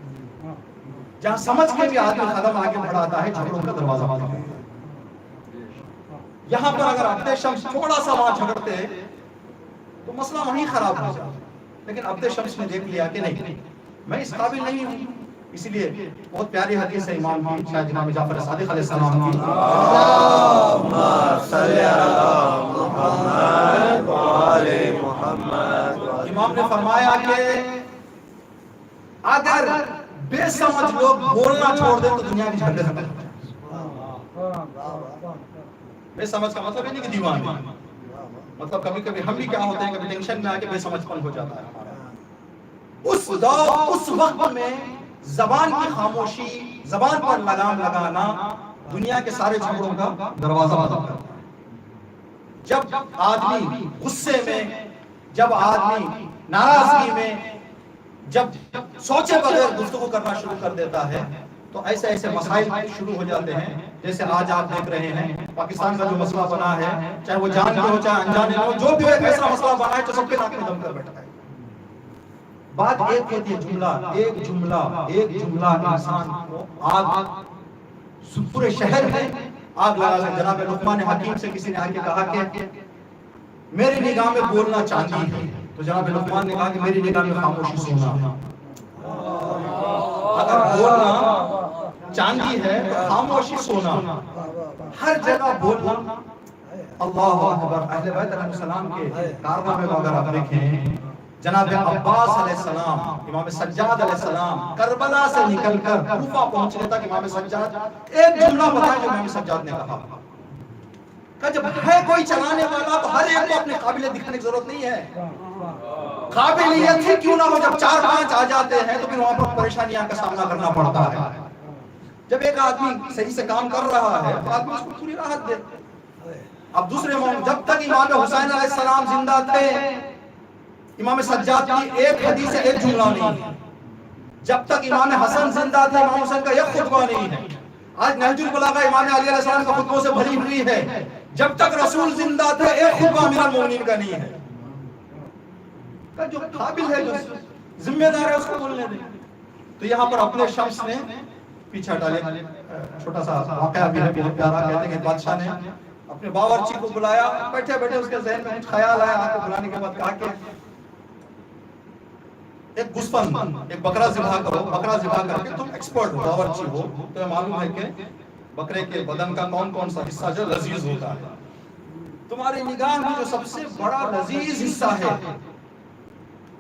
جہاں سمجھ کے بھی آدمی قدم آگے بڑھاتا ہے, جھگڑوں کا دروازہ بند ہوتا ہے. یہاں پر اگر عبد شمس تھوڑا سا وہاں جھگڑتے تو مسئلہ وہیں خراب ہو جاتا. لیکن عبد شمس نے دیکھ لیا کہ نہیں, میں اس قابل نہیں ہوں. اس لیے بہت پیاری حدیث ہے امام کی, شاید امام جعفر صادق علیہ السلام کی, اللہم صلی علی محمد و آل محمد. امام نے فرمایا کہ اگر بے سمجھ لوگ بولنا چھوڑ دیں تو دنیا کی جھگڑے ختم ہو جائیں. بے سمجھ کا مطلب یہ نہیں کہ دیوان ہے, مطلب کبھی کبھی ہم بھی کیا ہوتے ہیں, کبھی ٹینشن میں آ کے بے سمجھ پن ہو جاتا ہے ہمارا. اس وقت میں زبان کی خاموشی, زبان پر لگام لگانا دنیا کے سارے جھگڑوں کا دروازہ بند کرتا ہے. جب آدمی غصے میں, جب آدمی ناراضگی میں, جب سوچے بغیر گفتگو کرنا شروع کر دیتا ہے تو ایسے ایسے مسائل شروع ہو جاتے ہیں. جیسے آج آپ دیکھ رہے ہیں پاکستان کا جو مسئلہ بنا ہے, چاہے وہ جان کے ہو چاہے انجانے ہو, جو بھی ایک ایسا مسئلہ بنا ہے جو سب کے ناک میں دم کر بیٹھا ہے. بات ایک ہوتی ہے, ایک جملہ انسان کو آگ, پورے شہر میں آگ لگا دے. جناب لقمان حکیم سے کسی نے آ کے کہا کہ میری نگاہ میں بولنا چاندی ہے, تو جناب لقمان نے کہا کہ میری نگاہ میں خاموشی سونا ہے. اگر بولنا چاندی ہے تو خاموشی سونا. ہر جگہ بولنا. اللہ اکبر. اہل بیت علیہ السلام کے کارنامے کو اگر آپ دیکھیں, جناب عباس علیہ السلام, امام سجاد علیہ السلام کربلا سے نکل کر کوفہ پہنچنے تک امام سجاد ایک جملہ بتایا جو امام سجاد نے کہا کہ جب ہے کوئی چلانے والا تو ہر ایک کو اپنے قابلیت دکھانے کی ضرورت نہیں ہے. قابلیت ہی کیوں نہ ہو, جب 4-5 آ جاتے ہیں تو پھر وہاں پر پریشانیاں کا سامنا کرنا پڑتا ہے. جب ایک آدمی صحیح سے کام کر رہا ہے تو آدمی اس کو پوری راحت دے. اب دوسرے جب تک امام حسین علیہ السلام زندہ تھے, امام سجاد کی ایک حدیث ایک جملہ نہیں ہے. جب تک امام حسن زندہ تھے امام حسین کا ایک خطبہ نہیں ہے. آج نہج البلاغہ امام علی علیہ السلام کا خطبوں سے بھری ہوئی ہے. جب تک رسول زندہ تھے ایک خطبہ امیر المومنین کا نہیں ہے. جو قابل ہے, جو ذمہ دار ہے, اس کو بولنے دیں. تو یہاں پر اپنے شمس نے پیچھے ہٹا لیا. چھوٹا سا واقعہ بھی ہے بہت پیارا. کہتے ہیں کہ بادشاہ نے اپنے باورچی کو بلایا, بیٹھے بیٹھے اس کے ذہن میں کچھ خیال آیا. آپ کو بلانے کے بعد کہا کہ ایک گوسفند, ایک بکرا ذبح کرو. بکرا ذبح کر کے تم ایکسپرٹ ہو, باورچی ہو, تو معلوم ہے کہ بکرے کے بدن کا کون کون سا حصہ جو لذیذ ہوتا ہے. تمہاری نگاہ میں جو سب سے بڑا لذیذ حصہ ہے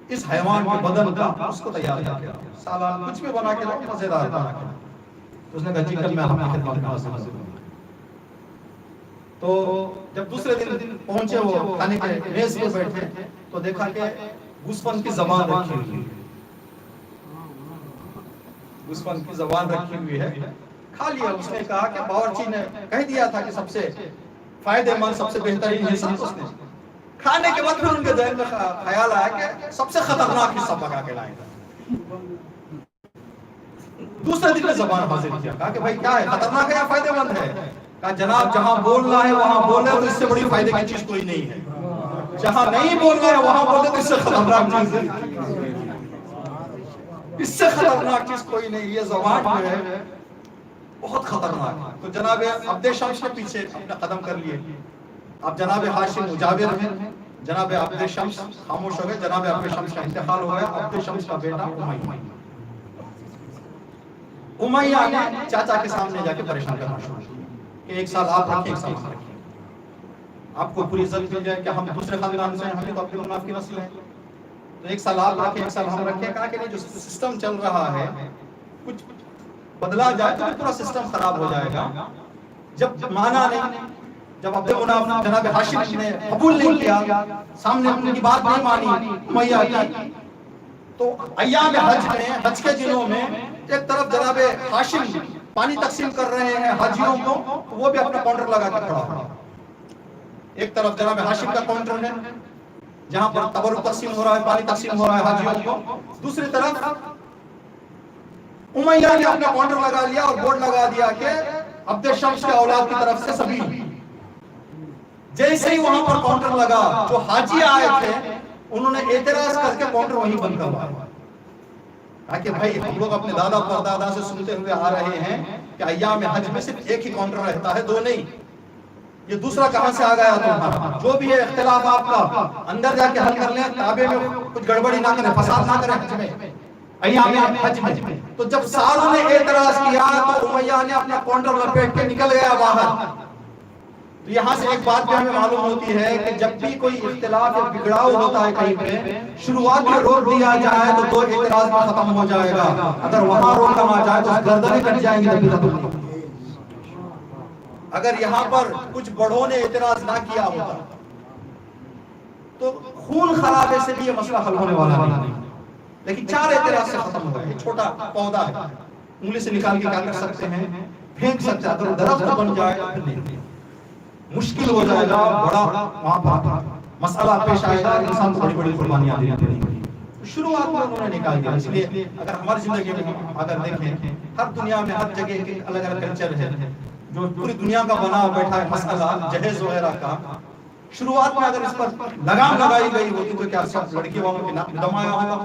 اس حیوان کے بدن کا, اس کو تیار کر کے سالن کچھ بھی بنا کے لاؤ, مزیدار بنا کے. تو اس نے کہا جی کل میں آپ کی خدمت میں حاضر ہوں. تو جب دوسرے دن پہنچے وہ کھانے کے میز پہ بیٹھے تو دیکھا کہ گوسفند کی زبان رکھی ہوئی ہے. گوسفند کی زبان رکھی ہوئی ہے. کھا لیا. اس نے کہا کہ باورچی نے کہہ دیا تھا کہ سب سے فائدہ مند, سب سے بہترین حصہ. اس نے کھانے کے بعد پھر ان کے ذہن میں خیال آیا کہ سب سے خطرناک حصہ پکا کے لائیں گے. دوسرے دن میں زبان حاضر کیا. کہا کہ بھائی کیا ہے, خطرناک ہے یا فائدہ مند ہے؟ کہا جناب جہاں بولنا ہے وہاں بولے تو اس سے بڑی فائدے کی چیز کوئی نہیں ہے. جہاں نہیں بولنا ہے وہاں بولے تو اس سے خطرناک چیز ہے. اس سے خطرناک چیز کوئی نہیں. یہ زبان جو ہے بہت خطرناک ہے. تو جناب عبد شمس کے پیچھے اپنا قدم کر لیے. اب جناب ہاشم مجاور ہیں, جناب عبد شمس خاموش ہو گئے. جناب عبد شمس کا انتقال ہو گیا. عبد شمس کا بیٹا امیہ نے چاچا کے سامنے جا کے پریشان کرنا شروع کیا کہ ایک سال آپ رکھیں, ایک سال ہم رکھیں, آپ کو پوری عزت مل جائے کہ ہم دوسرے خاندان سے ہیں, ہمیں تو اپنے مناف کی نسل ہے, تو ایک سال آپ رکھیں, ایک سال ہم رکھیں. کہا کہ جو سسٹم چل رہا ہے کچھ بدلا جائے تو پورا سسٹم خراب ہو جائے گا. جب مانا نہیں, جب عبد مناف جناب ہاشم نے قبول نہیں کیا, سامنے ان کی بات نہیں مانی امیہ کی, تو ایام حج میں, حج کے دنوں میں ایک طرف جناب ہاشم پانی تقسیم کر رہے ہیں حاجیوں کو, وہ بھی اپنا کاؤنٹر لگا کے کھڑا ہوا. ایک طرف جناب ہاشم کا کاؤنٹر ہے جہاں پر تبرک تقسیم ہو رہا ہے, پانی تقسیم ہو رہا ہے حاجیوں کو. دوسری طرف امیہ نے اپنا کاؤنٹر لگا لیا اور بورڈ لگا دیا کہ عبد شمس کے اولاد کی طرف سے سبھی. جیسے ہی وہاں پر کاؤنٹر لگا, جو حاجی آئے تھے انہوں نے اعتراض کر کے کاؤنٹر وہیں بند کروایا. کہ بھائی ہم لوگ اپنے دادا پردادا سے سنتے ہوئے آ رہے ہیں کہ ایام حج میں صرف ایک ہی کاؤنٹر رہتا ہے, دو نہیں. یہ دوسرا کہاں سے آ گیا تمہارا؟ جو بھی ہے اختلاف آپ کا اندر جا کے حل کر لیں, کعبے میں کچھ گڑبڑی نہ کریں, فساد نہ کریں حج میں, ایام حج میں. تو جب ساروں نے اعتراض کیا تو امیہ نے اپنا کاؤنٹر لپیٹ کے نکل گیا باہر. تو یہاں سے ایک بات بھی ہمیں معلوم ہوتی ہے کہ جب بھی کوئی اختلاف یا بگڑاؤ ہوتا ہے کہیں پہ, شروعات میں روک دیا جائے تو دو اعتراض میں ختم ہو جائے گا. اگر وہاں روکا نہ جائے تو گردنیں کٹ جائیں گی. اگر یہاں پر کچھ بڑوں نے اعتراض نہ کیا ہوتا تو خون خرابے سے بھی یہ مسئلہ حل ہونے والا نہیں. لیکن چار اعتراض سے ختم ہو گیا. یہ چھوٹا پودا ہے, انگلی سے نکال کے کیا کر سکتے ہیں, پھینک سکتے ہیں. اگر درخت بن جائے تو پھر نہیں, مشکل ہو جائے گا, بڑا وہاں پر مسئلہ پیش آئے گا, انسان کو بڑی بڑی قربانیاں دینی پڑیں گی. شروعات میں انہوں نے نکال دیا. اس لیے اگر ہماری زندگی میں اگر دیکھیں, ہر دنیا میں ہر جگہ ایک الگ الگ کلچر ہے جو پوری دنیا کا بنا بیٹھا ہے مسئلہ جہیز وغیرہ کا. شروعات میں اگر اس پر لگام لگائی گئی ہوتی تو کیا سب لڑکی والوں کے ناک میں دم آیا ہوگا؟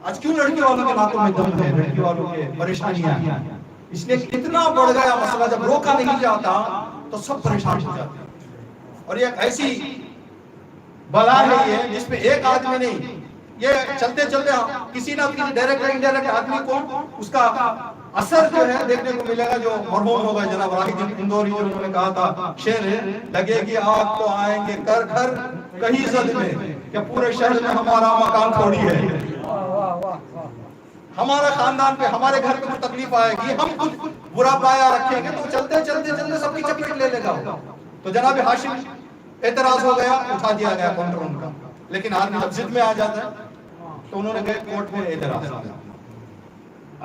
آج کیوں لڑکی والوں کے ناکوں میں دم ہے, لڑکی والوں کے پریشانیاں ہیں؟ اس لیے اتنا بڑھ گیا مسئلہ, جب روکا نہیں جاتا تو سب پریشان ہو جاتے ہیں. اور یہ ایسی بلا ہے یہ جس پہ ایک آدمی نہیں, یہ چلتے چلتے کسی نہ کسی ڈائریکٹ انڈائریکٹ آدمی کو اس کا اثر جو ہے دیکھنے کو ملے گا. جو مرحوم ہوگا جناب راہی اندوری, انہوں نے کہا تھا شعر ہے, لگے گی آگ تو آئیں گے کر گھر کہیں زد میں, کہ پورے شہر میں ہمارا مکان تھوڑی ہے. ہمارا خاندان پہ, ہمارے گھر پہ کوئی تکلیف آئے گی, ہم کچھ برا پایا رکھیں گے تو چلتے چلتے چلتے سب کی چپیٹ لے لے گا. تو جناب ہاشم اعتراض ہو گیا, اٹھا دیا گیا کاؤنٹر ان کا. لیکن آدمی جب ضد میں آ جاتا ہے تو انہوں نے گئے کورٹ میں اعتراض کیا,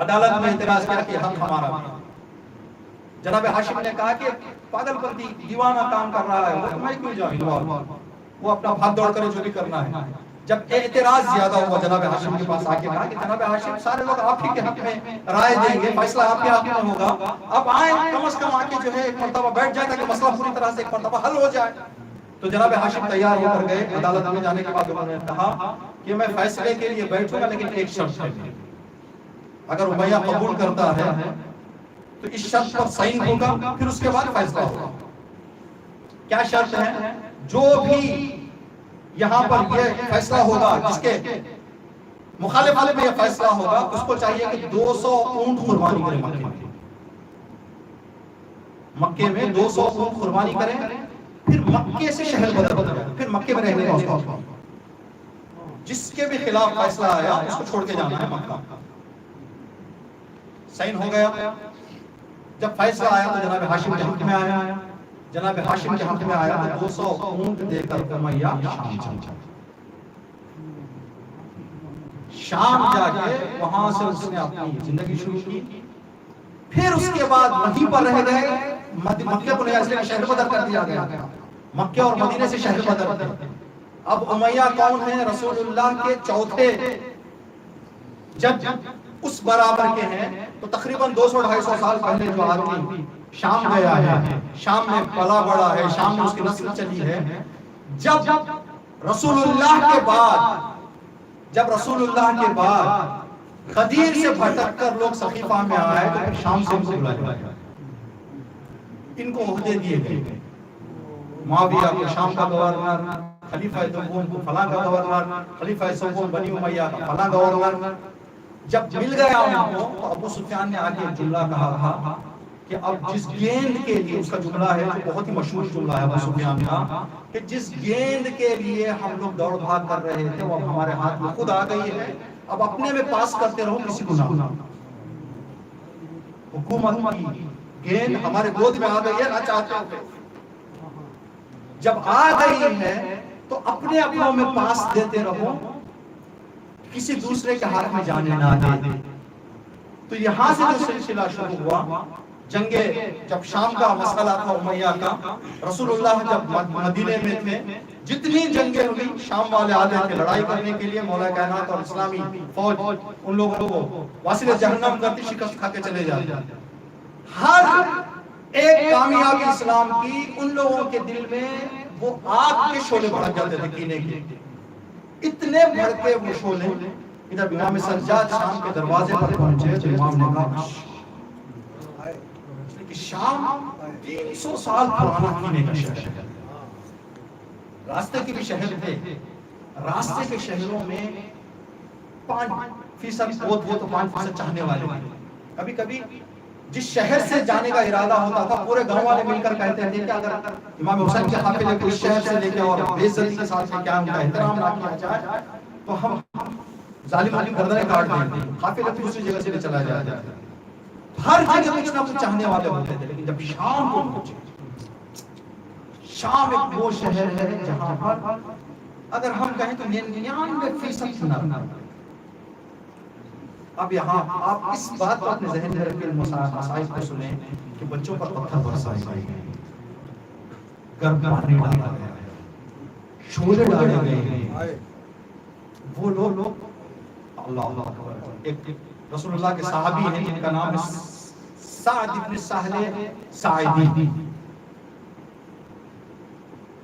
عدالت میں اعتراض کیا کہ حق ہمارا. جناب ہاشم نے کہا کہ پاگل پنتی دیوانہ کام کر رہا ہے, میں کیوں جاؤں, وہ اپنا بھاگ دوڑ کرے جو بھی کرنا ہے. جب اعتراض زیادہ ہوا جناب ہاشم کے پاس آ کے کہا کہ جناب ہاشم سارے لوگ آپ ہی کے حق میں رائے دیں گے, فیصلہ آپ کے حق میں ہوگا, آپ آئیں کم از کم آ کے جو ہے ایک مرتبہ بیٹھ جائے تاکہ مسئلہ پوری طرح سے ایک مرتبہ حل ہو جائے. تو جناب ہاشم تیار ہو کر گئے. عدالت میں جانے کے بعد انہوں نے کہا کہ میں فیصلے کے لیے بیٹھوں گا لیکن ایک شرط ہے, اگر امیہ قبول کرتا ہے تو اس شرط پر سائن ہوگا، پھر اس کے بعد فیصلہ ہوگا۔ کیا شرط ہے؟ جو بھی یہاں پر یہ فیصلہ ہوگا، جس کے مخالفت میں یہ فیصلہ ہوگا، اس کو چاہیے کہ 200 اونٹ قربانی کرے مکے میں 200 اونٹ قربانی کریں، پھر مکے سے شہر بدر ہو جائے، پھر مکے میں رہنے کا اس کو، جس کے بھی خلاف فیصلہ آیا اس کو چھوڑ کے جانا ہے مکہ۔ سائن ہو گیا۔ جب فیصلہ آیا تو جناب ہاشم کے حق میں آیا، جناب ہاشم کے حق میں آیا تو 200 اونٹ دے کر امیہ شام چلا۔ شام جا کے وہاں سے اس نے اپنی زندگی شروع کی، پھر اس کے بعد وہیں پر رہ گئے۔ مکہ کو نہیں، شہر بدر کر دیا گیا، مکہ اور مدینے سے شہر بدر تھے۔ اب امیہ کون ہیں؟ رسول اللہ کے چوتھے جج اس برابر کے ہیں۔ تو تقریباً 200-250 سال پہلے جو آدمی شام گیا ہے، شام میں پلا بڑا ہے، شام میں اس کی نسل چلی ہے، جب رسول اللہ کے بعد غدیر سے بھٹک کر لوگ سقیفہ میں آئے تو پھر شام سے ان کو بلایا گیا، ان کو عہدے دیے گئے۔ معاویہ کو شام کا گورنر، خلیفہ دوم کو فلاں کا گورنر، خلیفہ سوم بنی امیہ کا فلاں گورنر۔ جب مل گیا ان کو تو ابو سفیان نے آگے ایک جملہ کہا تھا کہ اب جس گیند کے لیے، اس کا جملہ ہے جو بہت ہی مشہور جملہ ہے ابو سفیان کا، کہ جس گیند کے لیے ہم لوگ دوڑ بھاگ کر رہے تھے وہ اب ہمارے ہاتھ میں خود آ گئی ہے، اب اپنے میں پاس کرتے رہو، کسی کو نہ۔ حکومت کی گیند ہمارے گود میں آ گئی ہے، نہ چاہتے ہوئے۔ جب آ گئی ہے تو اپنے اپنوں میں پاس دیتے رہو، کسی دوسرے کے ہاتھ میں جانے نہ دے۔ تو یہاں سے جو سلسلہ شروع ہوا، جب شام کا مسئلہ تھا امیہ کا، رسول اللہ جب مدینے میں تھے، جتنی جنگیں ہوئی شام والے آتے تھے لڑائی کرنے کے لیے، مولا کائنات اور اسلامی فوج ان لوگوں کو واصل جہنم کرتی، شکست کھا کے چلے جاتے۔ ہر ایک کامیابی اسلام کی ان لوگوں کے دل میں وہ آگ کے شعلے بھڑک جاتے تھے کینے کے، اتنے بھڑکے وہ شعلے۔ ادھر امام سجاد شام کے دروازے پر پہنچے تو امام نے کہا کہ شام 300 سال پرانا کینے کا شہر ہے، راستے کے بھی شہر تھے، راستے کے شہروں میں 5% وہ تھے تو 5% چاہنے والے تھے۔ کبھی کبھی جس شہر سے جانے کا ارادہ ہوتا تھا پورے گاؤں والے مل کر کہتے تھے کہ اگر امام حسین کے قافلے کو اس شہر سے لے کے اور بے عزتی کے ساتھ کیا ان کا احترام نہ کیا جائے تو ہم ظالموں کی گردنیں کاٹ دیں گے، قافلہ دوسری جگہ سے چلا جائے۔ ہر جگہ کچھ نہ کچھ چاہنے والے ہوتے تھے، لیکن جب شام کو پہنچے، شام ایک وہ شہر ہے جہاں پر اگر ہم کہیں تو 99% سنا۔ اب یہاں آپ اس بات کو اپنے ذہن میں رکھیں، مسائل کو سنیں کہ بچوں پر پتھر برسائے گئے، گرم پانی ڈالا گیا، شعلے ڈالے گئے۔ وہ لوگ اللہ اکبر، ایک رسول اللہ کے صحابی ہیں جن کا نام ہے سعد بن سہل ساعدی۔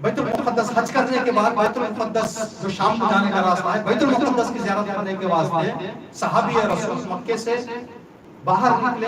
بیت المقدس حج کرنے کے بعد بیت المقدس جو شام کو جانے کا راستہ ہے، بیت المقدس کی زیارت کرنے کے واسطے صحابی رسول مکے سے باہر نکلے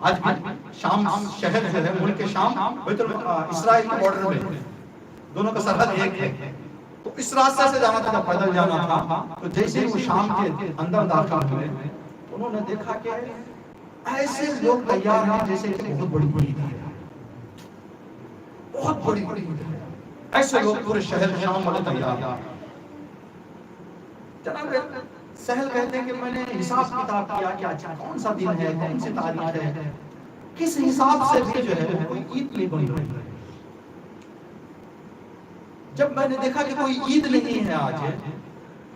آج بھی شام شہر جو ہے، ملک شام بیت اسرائیل کے بارڈر میں، دونوں کا سرحد ایک ہے، تو اس راستے سے جانا تھا، جب پیدل جانا تھا تو جیسے وہ شام کے اندر داخل ہوئے انہوں نے دیکھا کہ ایسے لوگ تیار ہیں جیسے کہ بہت بڑی عید ہے، بہت بڑی عید ہے، ایسے لوگ پورے شہر شام والے تیار ہیں۔ جناب سہل کہتے ہیں کہ میں نے حساب کتاب کیا کہ آج کون سا دن ہے، کون سی تاریخ ہے، کس حساب سے بھی جو ہے کوئی عید نہیں بن رہی ہے۔ جب میں نے دیکھا کہ کوئی عید نہیں ہے آج،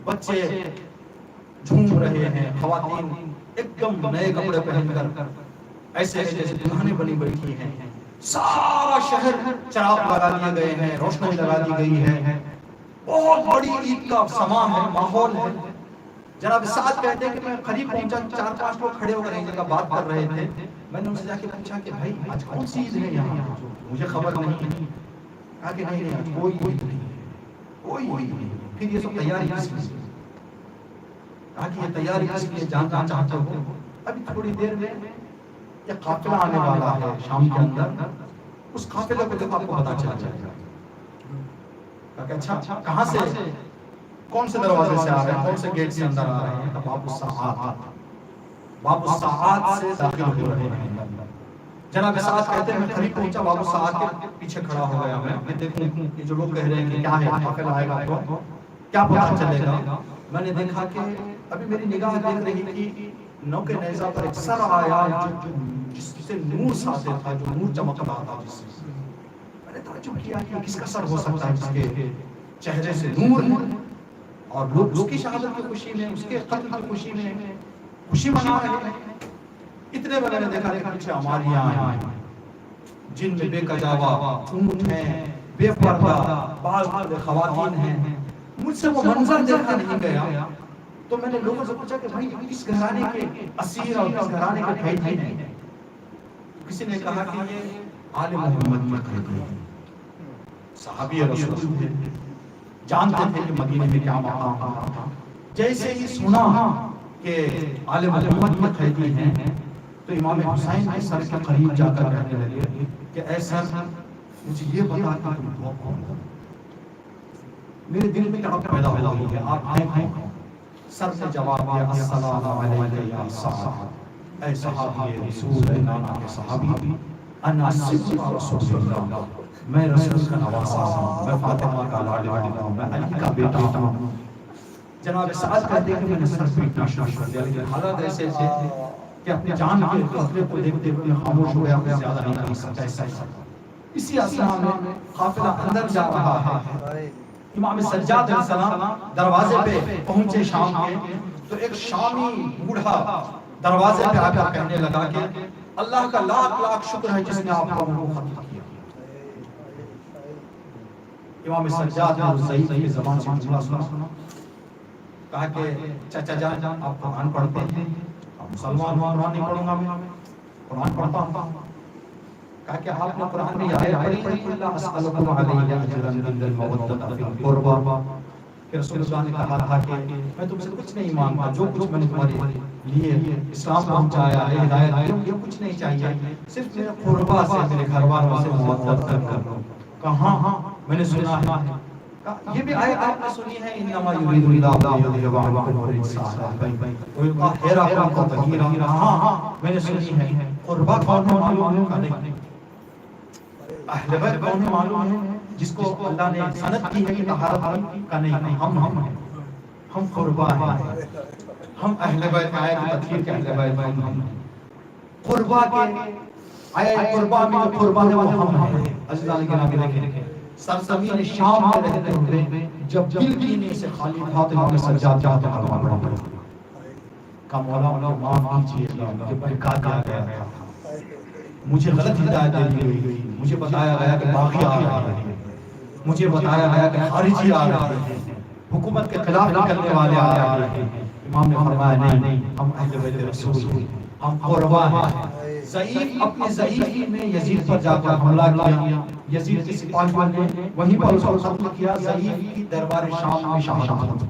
بچے جھوم رہے ہیں، خواتین ایک دم نئے کپڑے پہن کر ایسے جیسے دلہنیں بنی بیٹھی ہیں، سارا شہر چراغ لگا دیے گئے ہیں، روشنی لگا دی گئی ہے، بہت بڑی عید کا سما ہے، ماحول ہے۔ جناب سعد کہتے ہیں کہ میں قریب پہنچا، 4-5 لوگ کھڑے ہو کر ایک جگہ بات کر رہے تھے، میں نے ان سے جا کے پوچھا کہ بھائی آج کون سی عید ہے یہاں، مجھے خبر نہیں ہے۔ کہا کہ نہیں آج کوئی عید نہیں ہے۔ کوئی نہیں. پھر یہ سب تیاری کس لیے؟ تاکہ یہ تیاری کس لیے جاننا چاہتے ہو؟ ابھی تھوڑی دیر میں یہ قافلہ آنے والا ہے شام کے اندر، اس قافلے کو دیکھو آپ کو پتا چل جائے گا کہ اچھا کہاں سے، کون سے دروازے سے آ رہے ہیں، کون سے گیٹ سے اندر آ رہے ہیں. باب الساعات، باب الساعات سے داخل ہو رہے ہیں. جناب سعد کہتے ہیں میں قریب پہنچا، باب الساعات کے پیچھے کھڑا ہو گیا. میں دیکھوں یہ جو لوگ کہہ رہے ہیں کہ کیا ہے قافلہ آئے گا تو کیا پتہ چلے گا. میں نے دیکھا کہ ابھی میری نگاہ دیکھ رہی تھی نوک نیزہ پر ایک سر آیا جس سے نور ساطع تھا، جو نور چمک رہا تھا. جس سے میں نے تعجب کیا کہ کس کا سر ہو سکتا ہے جس کے چہرے سے نور ہے، اور لوگ اس کی شہادت کی خوشی میں، اس کے قتل کی خوشی میں خوشی منا رہے ہیں. اتنے میں نے دیکھا کہ پیچھے ہماریاں ہیں جن میں بے کجاوا اونٹ ہیں، بے پردہ بعض خواتین ہیں. مجھ سے وہ منظر دیکھا نہیں گیا تو میں نے لوگوں سے پوچھا کہ بھائی کس گھرانے کے اسیر اور کس گھرانے کے قیدی ہیں. کسی نے کہا کہ یہ آل محمد کے قیدی ہیں، صحابی رسول تھے، جانتے تھے کہ مدینے میں کیا مقام تھا. جیسے ہی سنا کہ آل محمد کے قیدی ہیں تو امام حسین کے سر کے قریب جا کر کہنے لگے کہ اے سر مجھے یہ بتا کہ تم کون ہو. میرے دل میں تڑپ پیدا ہو گئی ہے، آپ ہیں کون؟ سر سے جواب دیا السلام علیکم یا صاحب، اے صحابی رسول اللہ کے صحابی، انا صدیق رسول اللہ، میں رسول کا نواسا ہوں، میں فاطمہ کا لاڈلا ہوں، میں علی کا بیٹا ہوں. جناب سعد کہتے ہیں کہ میں نے سر پیٹنا شروع کر دیا، لیکن حالات ایسے تھے کہ اپنی جان کے خطرے کو دیکھتے ہوئے خاموش ہو گیا، میں زیادہ نہیں کر سکتا. اسی اثناء میں قافلہ اندر جا رہا ہے. امام سجاد علیہ السلام دروازے پہ پہنچے شام کے تو ایک شامی بوڑھا دروازے پہ آ کر کہنے لگا کہ اللہ کا لاکھ لاکھ شکر ہے جس نے آپ کو ختم کیا. امام سجاد نے ضعیف کی زبان سے جملہ سنا، کہا کہ چچا جان آپ قرآن پڑھتے ہیں؟ مسلمان قرآن نہیں پڑھوں گا، میں قرآن پڑھتا ہوں. کہا کہ آپ نے قرآن میں یہ آیت پڑھی اللہ اسألکم علیہ اجرا الا المودۃ فی القربى، کہ رسول اللہ نے کہا تھا کہ میں تم سے کچھ نہیں مانگتا، جو کچھ میں نے تمہارے لیے اسلام پہنچایا ہے، ہدایت دی، یہ کچھ نہیں چاہیے، صرف میرے قربا سے، میرے گھر والوں سے مودت کر دو. کہاں میں نے سنا ہے یہ بھی آیت آپ نے سنی ہے انما یرید اللہ لیذھب عنکم الرجس اہل البیت ویطہرکم تطہیرا. ہاں میں نے سنی ہے. قربا کون ہے معلوم کا نہیں، اہل بیت کون ہے معلوم ہے، جس کو اللہ نے سند کی ہے کہ طہارت کا نہیں. ہم قربا ہیں، ہم اہل بیت آئے کہ تطہیر کے اہل بیت ہم ہیں. قربا کے آئے قربا میں جو قربا ہے وہ ہم ہیں. عزیزان کے نام دیکھیں سرزمین شام میں رہتے ہوئے جب دل کینے سے خالی تھا تو امام سجاد چاہتے کلمہ پڑھا کہ مولا معاف کیجیے، مجھے بہکا دیا گیا تھا، مجھے غلط ہدایت دے دی گئی، مجھے بتایا گیا کہ باغی آ رہے ہیں، مجھے بتایا گیا کہ خارجی آ رہے ہیں، حکومت کے خلاف نکلنے والے آ رہے ہیں. امام نے فرمایا نہیں، ہم اہل بیت رسول ہیں، ہم قربا ہیں. ضعیف اپنے ضعیفی میں یزید پر جا کر حملہ کیا، یزید کی سپاہیوں نے وہیں پر اس کو قتل کیا. ضعیف کی دربار شام میں شہادت.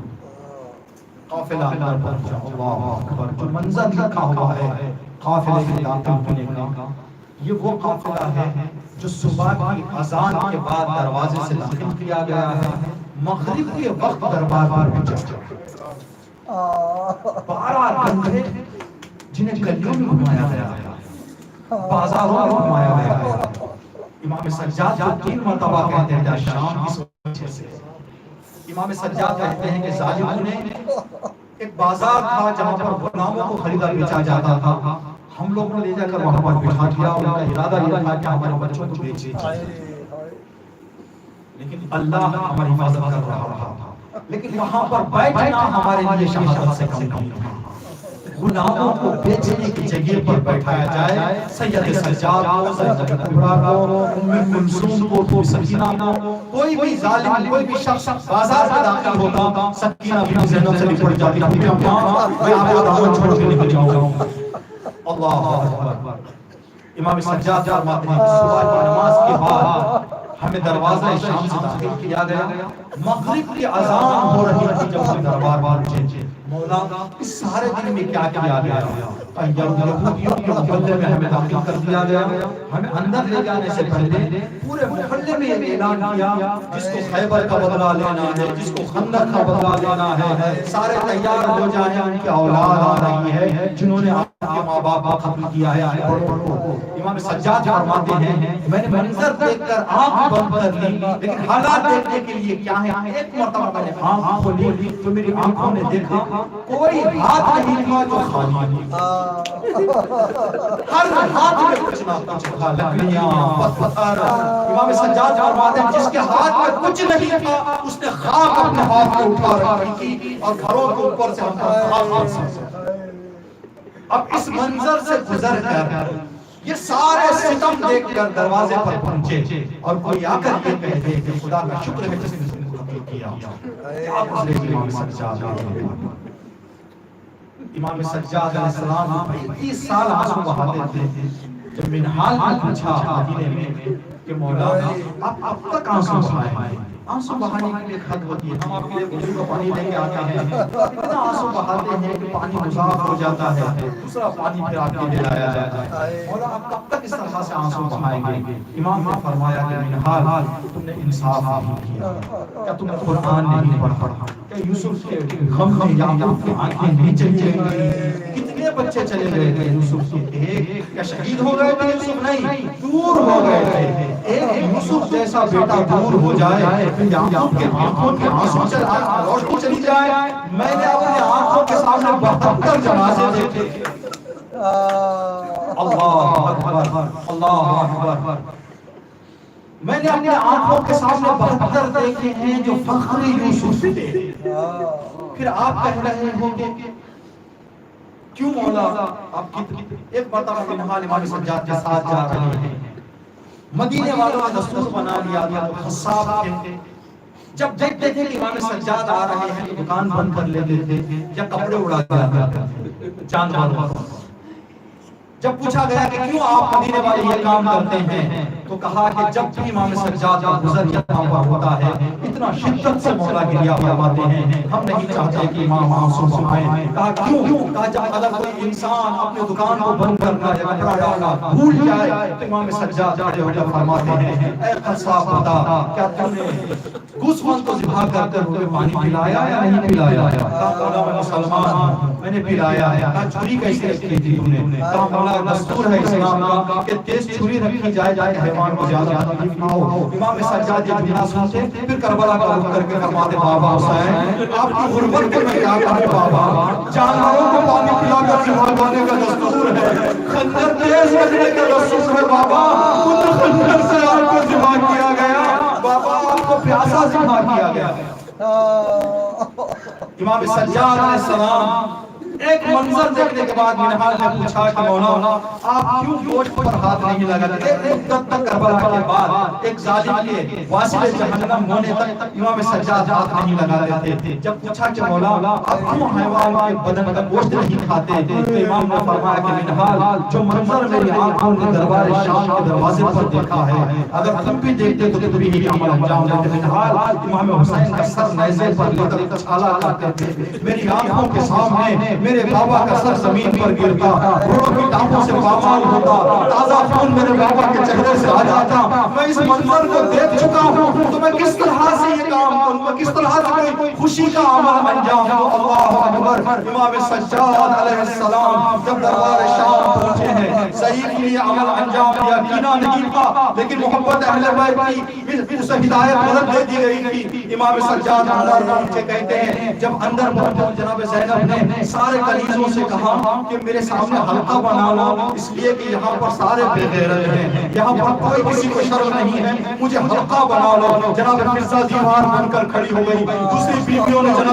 قافلہ اندر پہنچا، اللہ اکبر. جو منظر لکھا ہوا ہے قافلے کے داخل ہونے کا، یہ وہ قافلہ ہے جو صبح کی اذان کے بعد دروازے سے داخل کیا گیا ہے، مغرب کے وقت دربار پر پہنچا. 12 گھنٹے جنہیں گلیوں میں گھمایا گیا ہے، بازاروں میں گھمایا گیا ہے. امام سجاد کو 3 مرتبہ کہتے ہیں شام اس وجہ سے. امام سجاد کہتے ہیں کہ ظالموں نے ایک بازار تھا جہاں پر غلاموں کو خریدا بیچا جاتا تھا، ہم لوگوں نے لے جا کر وہاں پر بٹھا دیا اور ان کا ارادہ یہ تھا کہ ہمارے بچوں کو بیچ دیا، لیکن اللہ ہماری حفاظت کر رہا تھا. لیکن وہاں پر بیٹھنا ہمارے لیے شہادت سے کم نہیں تھا. غلاموں کو بیچنے کی جگہ پر بیٹھایا جائے، سید سجاد کو، سید کبریٰ کو، ام کلثوم کو، سکینہ کو، کوئی بھی ظالم، کوئی بھی شخص بازار میں داخل ہوتا، سکینہ بھی زینب سے لپٹ جاتی، میں آپ کو دعوت چھوڑ کے نکل جاؤں گا. اللہ اکبر. امام سجاد فرماتے ہیں کہ صبح کی نماز کے بعد ہمیں دروازہ شام سے داخل کیا گیا، مغرب کی اذان ہو رہی تھی جب ہم دربار پہنچے۔ مولا اس سارے دن میں کیا کیا گیا؟ یہودیوں کے محلے میں ہمیں داخل کر دیا گیا، ہمیں اندر لے جانے سے پہلے پورے محلے میں یہ اعلان کیا جس کو خیبر کا بدلہ لینا ہے، جس کو خندق کا بدلہ لینا ہے، سارے تیار ہو جائیں، ان کی اولاد آ رہی ہے جنہوں نے آپ کے ماں باپ کو ختم کیا ہے۔ امام سجاد فرماتے ہیں میں نے منظر دیکھ کر آنکھ بند کر لی، لیکن حالات دیکھنے کے لیے کیا ہے، ایک مرتبہ میں نے آنکھ کھولی تو میری آنکھوں نے دیکھا کوئی ہاتھ نہیں تھا جو خالی ہر ہاتھ میں کچھ نہ کچھ تھا، لکڑیاں، پتھر۔ امام سجاد فرماتے ہیں جس کے ہاتھ میں کچھ نہیں تھا اس نے خاک اپنے ہاتھ میں اٹھا رکھی تھی اور گھروں کے اوپر سے ہم پر خاک سے۔ اب اس منظر سے گزر کر یہ سارے ستم دیکھ کر دروازے پر پہنچے اور کوئی آ کر یہ کہہ دے کہ خدا کا شکر ہے جس نے اس کو قتل کیا۔ کیا گزرے امام سجاد امام سجاد علیہ السلام 30 سال آنسو بہاتے تھے۔ جب منہال نے پوچھا مدینے میں کہ مولا آپ اب تک آنسو بہائیں، آنسو بہانے کے لیے حد ہوتی ہے، ہم آپ کے لیے وضو کا پانی لے کے آتے ہیں، اتنا آنسو بہاتے ہیں کہ پانی مضاف ہو جاتا ہے، دوسرا پانی پھر آپ کے لیے لایا جاتا ہے، مولا آپ کب تک اس طرح سے آنسو بہائیں گے؟ امام نے فرمایا کہ منہال تم نے انصاف نہیں کیا، کیا تم نے قرآن نہیں پڑھا، کہ یوسف کے غم میں یعقوب کی آنکھیں نہیں چلی گئی؟ کتنے بچے چلے گئے تھے یوسف کے؟ ایک کیا شہید ہو گئے تھے یوسف؟ نہیں، دور ہو گئے تھے۔ ایک یوسف جیسا بیٹا دور ہو جائے، یعقوب کے آنکھوں کے آنسو روشنی چلی جائے۔ میں نے اپنے آنکھوں کے سامنے 72 جنازے دیکھے۔ اللہ اکبر، اللہ اکبر۔ میں نے اپنے آنکھوں کے سامنے 72 دیکھے ہیں جو فخر یوسف تھے۔ پھر آپ کہہ رہے ہوں گے کیوں مولا آپ کی؟ ایک مرتبہ منہال امام سجاد کے ساتھ جا رہے ہیں، مدینے والوں نے دستور بنا لیا تھا تو خصاب تھے، جب دیکھتے تھے کہ امام سجاد آ رہے ہیں تو دکان بند کر لیتے تھے یا کپڑے اڑا دیا کرتے جانوروں کو۔ جب پوچھا گیا کہ کیوں آپ مدینے والے یہ کام کرتے ہیں تو کہا کہ جب بھی امام سجاد کا گزر یہاں پر ہوتا ہے اتنا شدت سے مولا گریہ فرماتے ہیں، ہم نہیں چاہتے کہ امام آنسو بہائیں۔ کہا کیوں؟ کہا جب اگر کوئی انسان اپنے دکان کو بند کرنا یا کپڑا ڈالنا بھول جائے تو امام سجاد کھڑے ہو کر فرماتے ہیں اے قصاب بتا کیا تم نے گوسفند کو ذبح کرتے ہوئے پانی پلایا یا نہیں پلایا؟ کہا مولا میں مسلمان ہوں، میں نے پلایا ہے۔ کہا چھری کیسے رکھی تھی تم نے؟ کہا مولا دستور ہے اسلام کا کہ تیز چھری رکھی جائے جائے حیوان کو زیادہ تکلیف نہ ہو۔ امام سجاد یہ جملہ سنتے پھر کربلا کا رخ کر کے فرماتے بابا حسین آپ کی غربت کو میں کیا کروں بابا، جانوروں کو پانی پلا کر ذبح کرنے کا دستور ہے، خنجر تیز رکھنے کا دستور ہے بابا، ان خنجر سے آپ کو ذبح کیا گیا بابا، آپ کو پیاسا ذبح کیا گیا۔ امام سجاد علیہ السلام ایک منظر دیکھنے کے بعد منہال نے پوچھا کہ مولا آپ کیوں گوشت پر ہاتھ نہیں لگاتے؟ ایک مدت تک کربلا کے بعد ایک ظالم کے واصل جہنم ہونے تک امام سجاد ہاتھ نہیں لگاتے تھے۔ جب پوچھا کہ مولا آپ کیوں حیوان کے بدن کا گوشت نہیں کھاتے تو امام نے فرمایا کہ منہال جو منظر میری آنکھوں نے دربار شام کے دروازے پر دیکھا ہے اگر تم بھی دیکھتے تو تم بھی عمل انجام دیتے۔ منہال امام حسین کا سر نیزے پر لے کر چھالا کرتے تھے، میری آنکھوں کے سامنے میرے بابا کا سر زمین پر گرتا، گھوڑوں کی ٹانگوں سے پامال ہوتا، تازہ خون میرے بابا کے چہرے سے آ جاتا۔ میں اس منظر کو دیکھ چکا ہوں تو میں کس طرح سے یہ کام کروں، میں کس طرح سے کوئی خوشی کا عمل انجام دوں۔ اللہ اکبر۔ امام سجاد علیہ السلام جب دربار شام پہنچے ہیں، صحیح کے لیے عمل انجام دیا، کینہ نہیں تھا لیکن محبت اہل بیت کی اسے ہدایت مدد دے دی گئی تھی۔ امام سجاد اندر پہنچے، کہتے ہیں جب اندر پہنچے جناب زینب نے سارے کلیزوں سے کہا کہ میرے سامنے حلقہ بنا لو، اس لیے کہ یہاں پر سارے بے غیرت ہیں، یہاں پر کوئی کسی کو شرم نہیں ہے، مجھے حلقہ بنا لو۔ جناب مرزا دیوار بن کر کھڑی ہو گئی، دوسری بیویوں نے جناب